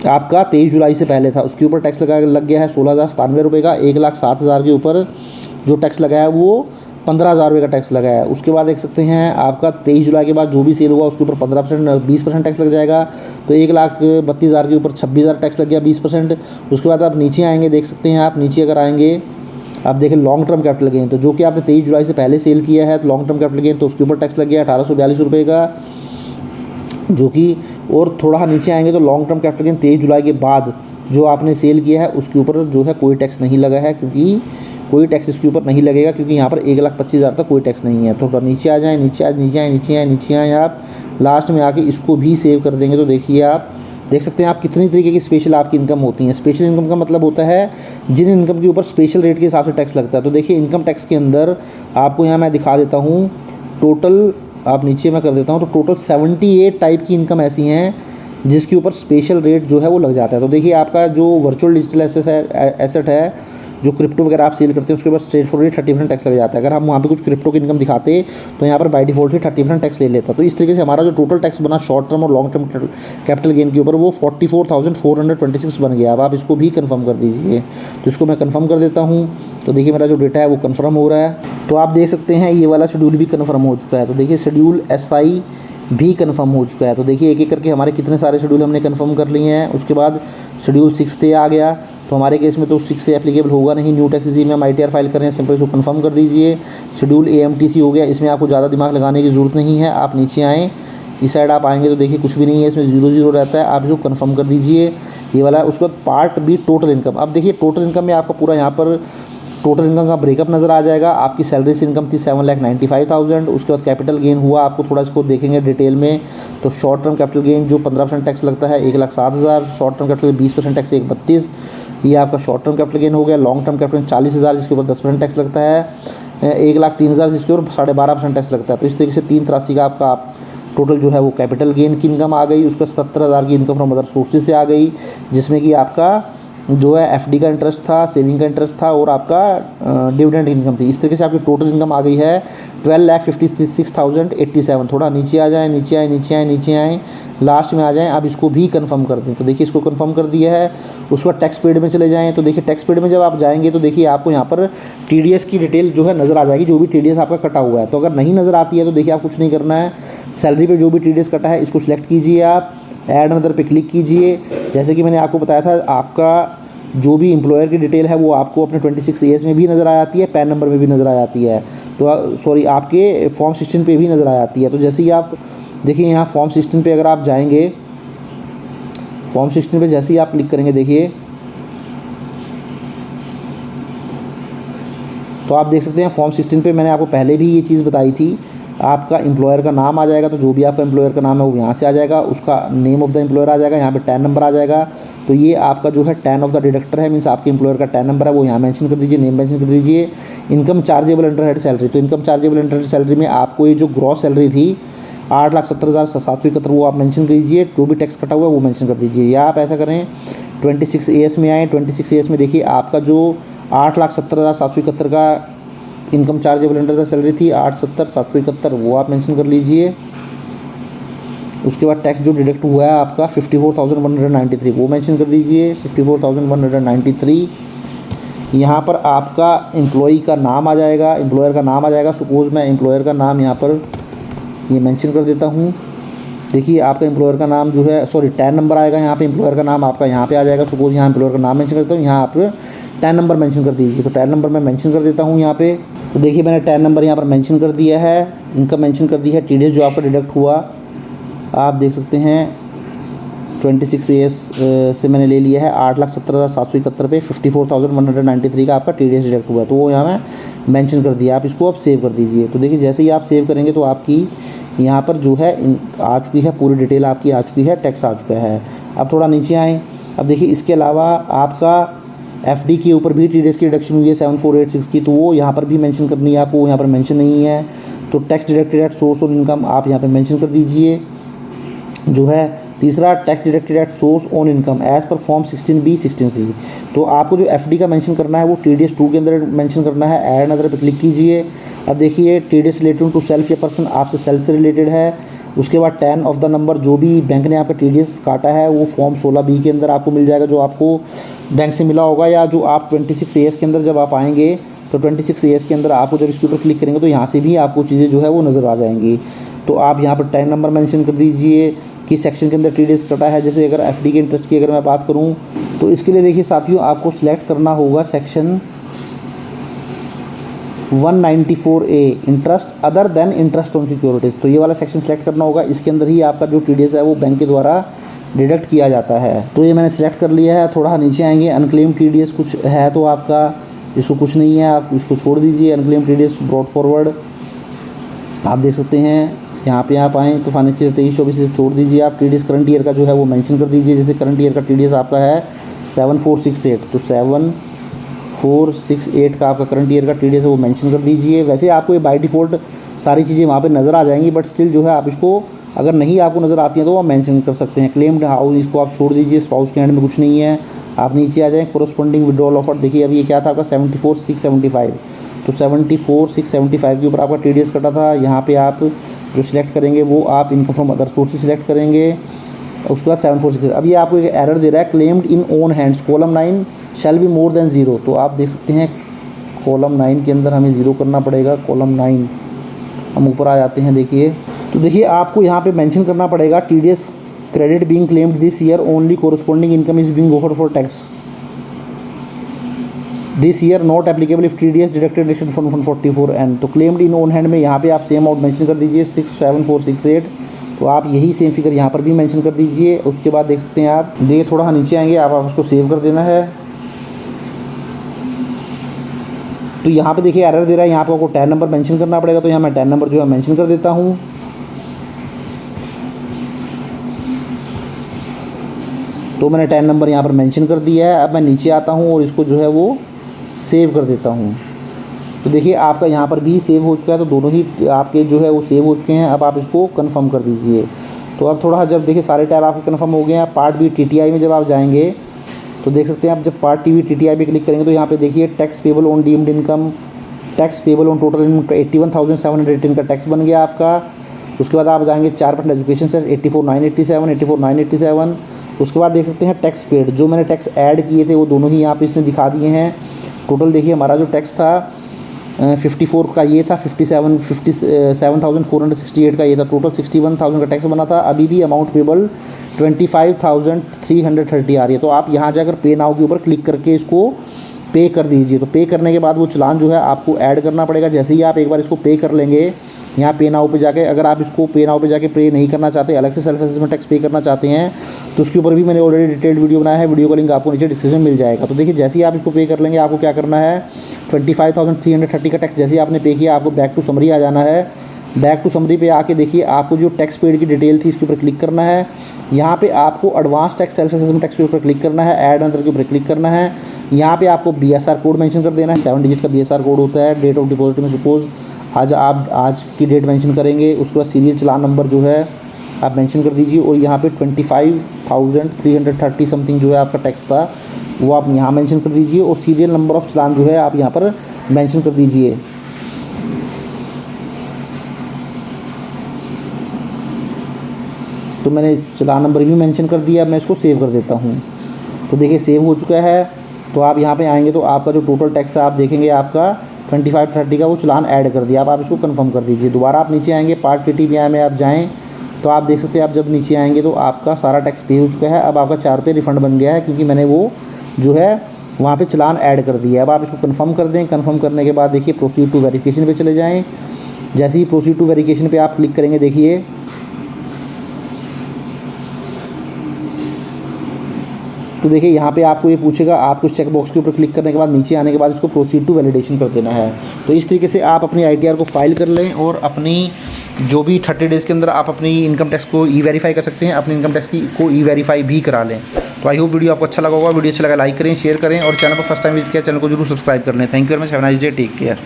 आपका 23 जुलाई से पहले था। उसके ऊपर टैक्स लग गया है 16,097 रुपये का। 1,07,000 के ऊपर जो टैक्स लगाया है वो 15,000 रुपये का टैक्स लगाया है। उसके बाद देख सकते हैं आपका 23 जुलाई के बाद जो भी सेल हुआ उसके ऊपर 20% टैक्स लग जाएगा। तो 1,32,000 के ऊपर 26,000 टैक्स लग गया 20%। उसके बाद आप नीचे आएंगे, देख सकते हैं आप। नीचे अगर आएंगे आप देखें लॉन्ग टर्म कैपिटल गेन, तो जो कि आपने 23 जुलाई से पहले सेल किया है, तो लॉन्ग टर्म कैपिटल गेन, तो उसके ऊपर टैक्स लग गया 1,842 रुपये का, जो कि। और थोड़ा नीचे आएंगे तो लॉन्ग टर्म कैपिटल गेन 23 जुलाई के बाद जो आपने सेल किया है उसके ऊपर जो है कोई टैक्स नहीं लगा है, क्योंकि कोई टैक्स इसके ऊपर नहीं लगेगा, क्योंकि यहाँ पर 1,25,000 तक कोई टैक्स नहीं है। तो नीचे आ जाएँ, नीचे आएँ आप। लास्ट में आके इसको भी सेव कर देंगे तो देखिए आप देख सकते हैं आप कितनी तरीके की स्पेशल आपकी इनकम होती हैं। स्पेशल इनकम का मतलब होता है जिन इनकम के ऊपर स्पेशल रेट के हिसाब से टैक्स लगता है। तो देखिए इनकम टैक्स के अंदर आपको यहाँ मैं दिखा देता हूँ टोटल, आप नीचे मैं कर देता हूँ। तो टोटल 78 टाइप की इनकम ऐसी हैं जिसके ऊपर स्पेशल रेट जो है वो लग जाता है। तो देखिए आपका जो वर्चुअल डिजिटल एसेट है, जो क्रिप्टो वगैरह आप सेल करते हैं, उसके बाद स्ट्रेट फॉरवर्ड 30% टैक्स लग जाता है। अगर हम वहाँ पे कुछ क्रिप्टो की इनकम दिखाते तो यहाँ पर बाय डिफ़ॉल्ट ही 30% टैक्स ले लेता। तो इस तरीके से हमारा जो टोटल टैक्स बना शॉर्ट टर्म और लॉन्ग टर्म कैपिटल गेन के ऊपर, वो 44,426 बन गया। अब आप इसको भी कंफर्म कर दीजिए। तो इसको मैं कंफर्म कर देता हूँ। तो देखिए मेरा जो डेटा है वो कंफर्म हो रहा है। तो आप देख सकते हैं ये वाला शेड्यूल भी कंफर्म हो चुका है। तो देखिए शेड्यूल SI भी कंफर्म हो चुका है। तो देखिए एक एक करके हमारे कितने सारे शेड्यूल हमने कंफर्म कर लिए हैं। उसके बाद शेड्यूल 6 आ गया, तो हमारे केस में तो 6 से एप्लीकेबल होगा नहीं। न्यू टैक्स रिजीम में हम ITR फाइल कर रहे हैं, सिंपल इसको कंफर्म कर दीजिए। शेड्यूल AMTC हो गया, इसमें आपको ज़्यादा दिमाग लगाने की ज़रूरत नहीं है। आप नीचे आएँ, इस साइड आप आएंगे तो देखिए कुछ भी नहीं है, इसमें 0 रहता है, आप इसको कंफर्म कर दीजिए, ये वाला। उसके बाद पार्ट बी टोटल इनकम। अब देखिए टोटल इनकम में आपका पूरा यहाँ पर टोटल इनकम का ब्रेकअप नज़र आ जाएगा। आपकी सैलरी से इनकम थी 7,95,000। उसके बाद कैपिटल गेन हुआ, आपको थोड़ा इसको देखेंगे डिटेल में, तो शॉर्ट टर्म कैपिटल गेन जो 15% टैक्स लगता है 1,07,000, शॉर्ट टर्म कैपिटल 20% टैक्स 1,32, ये आपका शॉर्ट टर्म कैपिटल गेन हो गया। लॉन्ग टर्म कैपिटल 40,000 जिसके ऊपर 10% टैक्स लगता है, 1,03,000 जिसके ऊपर 12.5% टैक्स लगता है। तो इस तरीके से 383 का आपका टोटल जो है वो कैपिटल गेन की इनकम आ गई। उसका 70,000 की इनकम फ्रॉम अदर सोर्सेज से आ गई, जिसमें कि आपका जो है FD का इंटरेस्ट था, सेविंग का इंटरेस्ट था और आपका डिविडेंड इनकम थी। इस तरीके से आपकी टोटल इनकम आ गई है 12,56,087। थोड़ा नीचे आ जाए, नीचे आए, नीचे आए, नीचे आए, लास्ट में आ जाएँ। अब इसको भी कंफर्म कर दें, तो देखिए इसको कंफर्म कर दिया है। उसके बाद टैक्स पेड में चले जाएँ, तो देखिए टैक्स पेड में जब आप जाएंगे तो देखिए आपको यहाँ पर TDS की डिटेल जो है नज़र आ जाएगी, जो भी TDS आपका कटा हुआ है। तो अगर नहीं नज़र आती है तो देखिए आप कुछ नहीं करना है, सैलरी पे जो भी TDS कटा है इसको सिलेक्ट कीजिए, आप ऐड अनदर पे क्लिक कीजिए। जैसे कि मैंने आपको बताया था, आपका जो भी एम्प्लॉयर की डिटेल है वो आपको अपने 26 AS में भी नज़र आ जाती है, पैन नंबर में भी नज़र आ जाती है, तो सॉरी आपके फॉर्म 16 पे भी नज़र आ जाती है। तो जैसे ही आप देखिए यहाँ फॉर्म 16 पे अगर आप जाएंगे, फॉर्म 16 पे जैसे ही आप क्लिक करेंगे देखिए, तो आप देख सकते हैं फॉर्म 16 पे मैंने आपको पहले भी ये चीज़ बताई थी, आपका एम्प्लॉयर का नाम आ जाएगा, तो जो भी आपका एम्प्लॉयर का नाम है वो यहाँ से आ जाएगा, उसका नेम ऑफ़ द एम्प्लॉयर आ जाएगा, यहाँ पे टैन नंबर आ जाएगा। तो ये आपका जो है टैन ऑफ द डिडक्टर है, मीन्स आपके एम्प्लॉयर का टैन नंबर है वो यहाँ मेंशन कर दीजिए, नेम मेंशन कर दीजिए। Income chargeable under head salary, तो income chargeable under head salary में आपको ये जो ग्रॉस सैलरी थी 8,70,771 वो आप मेंशन कीजिए, जो भी टैक्स कटा हुआ है वो मेंशन कर दीजिए। या आप ऐसा करें 26 AS में आएँ, 26 AS में देखिए आपका जो 8,70,771 का income chargeable under the salary थी 8,70,771 वो आप मेंशन कर लीजिए। उसके बाद टैक्स जो डिडक्ट हुआ है आपका 54,193 वो मेंशन कर दीजिए, 54,193। यहाँ पर आपका एम्प्लॉई का नाम आ जाएगा, एम्प्लॉयर का नाम आ जाएगा। सपोज़ मैं एम्प्लॉयर का नाम यहाँ पर ये मेंशन कर देता हूँ। देखिए आपका एम्प्लॉयर का नाम जो है, सॉरी टैन नंबर आएगा यहाँ पे, एम्प्लॉयर का नाम आपका यहाँ पे आ जाएगा। सपोज़ यहाँ एम्प्लॉयर का नाम मेंशन करता हूँ, यहाँ आप टैन नंबर मेंशन कर दीजिए, तो टैन नंबर मैं मेंशन कर देता हूँ यहाँ पे। तो देखिए मैंने टैन नंबर यहाँ पर मेंशन कर दिया है, इनकम मेंशन कर दी है, TDS जो आपका डिडक्ट हुआ आप देख सकते हैं 26 AS से मैंने ले लिया है 8,70,771 पे 54,193 का आपका TDS डिडक्ट हुआ है, तो वो यहाँ मैं मेंशन कर दिया। आप इसको अब सेव कर दीजिए। तो देखिए जैसे ही आप सेव करेंगे तो आपकी यहाँ पर जो है आ चुकी है, पूरी डिटेल आपकी आ चुकी है, टैक्स आ चुका है। अब थोड़ा नीचे आएँ, अब देखिए इसके अलावा आपका FD के ऊपर भी TDS की डिडक्शन हुई है 7486 की, तो वो यहाँ पर भी मेंशन करनी है आपको, यहाँ पर मेंशन नहीं है। तो tax deducted at source of income आप यहाँ पर मेंशन कर दीजिए। जो है तीसरा tax deducted at source on income as per form 16B 16C, तो आपको जो FD का मेंशन करना है वो TDS 2 के अंदर मेंशन करना है। ऐड अदर पे क्लिक कीजिए। अब देखिए TDS रिलेटेड टू सेल्फ या पर्सन आपसे सेल्फ से रिलेटेड है। उसके बाद टैन ऑफ द नंबर जो भी बैंक ने आपका TDS काटा है वो फॉर्म 16B के अंदर आपको मिल जाएगा, जो आपको बैंक से मिला होगा, या जो आप 26 AS के अंदर जब आप आएंगे तो 26 AS के अंदर आपको जब इसके ऊपर क्लिक करेंगे तो यहाँ से भी आपको चीज़ें जो है वो नज़र आ जाएंगी। तो आप यहाँ पर टैन नंबर मेंशन कर दीजिए कि सेक्शन के अंदर TDS कटा है। जैसे अगर FD के इंटरेस्ट की अगर मैं बात करूँ तो इसके लिए देखिए साथियों आपको सिलेक्ट करना होगा section 194A interest other than interest on securities, तो ये वाला सेक्शन सेलेक्ट करना होगा। इसके अंदर ही आपका जो TDS है वो बैंक के द्वारा डिडक्ट किया जाता है। तो ये मैंने सेलेक्ट कर लिया है। थोड़ा नीचे आएंगे, अनक्लेम TDS कुछ है तो आपका इसको कुछ नहीं है, आप इसको छोड़ दीजिए। अनक्लेम TDS ब्रॉड फॉरवर्ड आप देख सकते हैं, यहाँ पे आप आएँ तो फाइनेंशियल 23-24 से छोड़ दीजिए। आप TDS करंट ईयर का जो है वो मेंशन कर दीजिए। जैसे करंट ईयर का TDS आपका है 7468, तो 7468 का आपका करंट ईयर का TDS है वो मेंशन कर दीजिए। वैसे आपको ये बाय डिफ़ॉल्ट सारी चीज़ें वहाँ पे नज़र आ जाएंगी, बट स्टिल जो है आप इसको अगर नहीं आपको नज़र आती हैं तो आप मेंशन कर सकते हैं। क्लेम्ड हाउस इसको आप छोड़ दीजिए, स्पाउस के हैंड में कुछ नहीं है। आप नीचे आ जाएँ, कोरस्पॉन्डिंग विड्रॉल ऑफर देखिए अभी ये क्या था आपका 74,675, तो 74,675 के ऊपर आपका TDS कटा था। यहाँ पे आप जो सिलेक्ट करेंगे वो आप income from other sources select करेंगे। उसके बाद 746 अब ये आपको एक एरर दे रहा है, claimed in own hands column 9 shall be more than 0, तो आप देख सकते हैं कॉलम 9 के अंदर हमें 0 करना पड़ेगा। कॉलम 9 हम ऊपर आ जाते हैं, देखिए तो देखिए आपको यहाँ पे मेंशन करना पड़ेगा TDS credit being claimed this year only corresponding income is being offered for tax. This year not applicable if TDS deducted relation from 144N। तो क्लेम्ड इन ओन हैंड में यहाँ पे आप सेम अमाउंट मेंशन कर दीजिए 67468। तो आप यही सेम फिगर यहाँ पर भी मेंशन कर दीजिए। उसके बाद देख सकते हैं आप, देखिए थोड़ा नीचे आएंगे, आप उसको सेव कर देना है। तो यहाँ पे देखिए एरर दे रहा है, यहाँ पे आपको टैन नंबर मेंशन करना पड़ेगा। तो यहाँ मैं टैन नंबर जो है मेंशन कर देता हूँ। तो मैंने टैन नंबर यहाँ पर मेंशन कर दिया है। अब मैं नीचे आता हूँ और इसको जो है वो सेव कर देता हूँ। तो देखिए आपका यहाँ पर भी सेव हो चुका है। तो दोनों ही आपके जो है वो सेव हो चुके हैं। अब आप इसको कन्फर्म कर दीजिए। तो अब थोड़ा जब देखिए सारे टैब आपके कन्फर्म हो गए हैं। पार्ट बी TTI में जब आप जाएंगे तो देख सकते हैं आप, जब पार्ट टीवी TTI पे क्लिक करेंगे तो यहाँ पे देखिए tax payable on deemed income, tax payable on total income 81,718 का टैक्स बन गया आपका। उसके बाद आप जाएंगे 4% एजुकेशन से 84,987। उसके बाद देख सकते हैं टैक्स पेड, जो मैंने टैक्स ऐड किए थे वो दोनों ही यहाँ पे इसने दिखा दिए हैं। टोटल देखिए हमारा जो टैक्स था 54 का ये था, 57,468 का ये था, टोटल 61,000 का टैक्स बना था। अभी भी अमाउंट पेबल 25,330 आ रही है। तो आप यहाँ जाकर पे नाउ के ऊपर क्लिक करके इसको पे कर दीजिए। तो पे करने के बाद वो चालान जो है आपको ऐड करना पड़ेगा। जैसे ही आप एक बार इसको पे कर लेंगे यहाँ पे नाउ पे जाके, अगर आप इसको पे नाउ पे जाके पे नहीं करना चाहते, अलग से सेल्फ असेसमेंट टैक्स पे करना चाहते हैं, तो उसके ऊपर भी मैंने ऑलरेडी डिटेल्ड वीडियो बनाया है। वीडियो का लिंक आपको नीचे डिस्क्रिप्शन में मिल जाएगा। तो देखिए जैसे ही आप इसको पे कर लेंगे, आपको क्या करना है, 25,330 का टैक्स जैसे ही आपने पे किया, आपको बैक टू समरी आ जाना है। बैक टू समरी पे आके देखिए आपको जो टैक्स पेड की डिटेल थी इसके ऊपर क्लिक करना है। यहाँ पे आपको advance tax self assessment tax के ऊपर क्लिक करना है, ऐड अंदर के ऊपर क्लिक करना है। यहाँ पे आपको BSR कोड मेंशन कर देना है। 7 डिजिट का BSR कोड होता है। डेट ऑफ डिपॉजिट में सपोज आज की डेट मेंशन करेंगे। उसके बाद सीरियल चलान नंबर जो है आप मेंशन कर दीजिए और यहाँ पे 25,330 समथिंग जो है आपका टैक्स था वो आप यहाँ मेंशन कर दीजिए और सीरियल नंबर ऑफ चलान जो है आप यहाँ पर मेंशन कर दीजिए। तो मैंने चलान नंबर भी मेंशन कर दिया। अब मैं इसको सेव कर देता हूँ। तो देखिए सेव हो चुका है। तो आप यहाँ पे आएंगे तो आपका जो टोटल टैक्स है आप देखेंगे आपका 2530 का वो चलान ऐड कर दिया। अब आप इसको कंफर्म कर दीजिए। दोबारा आप नीचे आएंगे, पार्ट TTI में आप जाएँ तो आप देख सकते हैं, आप जब नीचे आएंगे तो आपका सारा टैक्स पे हो चुका है। अब आपका 4 रुपये रिफ़ंड बन गया है क्योंकि मैंने वो जो है वहाँ पे चलान ऐड कर दिया है। अब आप इसको कंफर्म कर दें। कंफर्म करने के बाद देखिए प्रोसीड टू वेरिफिकेशन पे चले जाएँ। जैसे ही प्रोसीड टू वेरिफिकेशन पे आप क्लिक करेंगे, देखिए तो देखिए यहाँ पे आपको ये पूछेगा, आपको चेक बॉक्स के ऊपर क्लिक करने के बाद नीचे आने के बाद इसको प्रोसीड टू वैलिडेशन कर देना है। तो इस तरीके से आप अपनी ITR को फाइल कर लें और अपनी जो भी 30 डेज़ के अंदर आप अपनी इनकम टैक्स को E-वेरीफाई कर सकते हैं, अपनी इनकम टैक्स की को E-वेरीफाई भी करा लें। तो आई होप वीडियो आपको अच्छा लगा होगा। वीडियो अच्छा लगा लाइक करें, शेयर करें और चैनल पर फर्स्ट टाइम विजिट किया चैनल को जरूर सब्सक्राइब कर लें। Thank you very much, have a nice day, take care.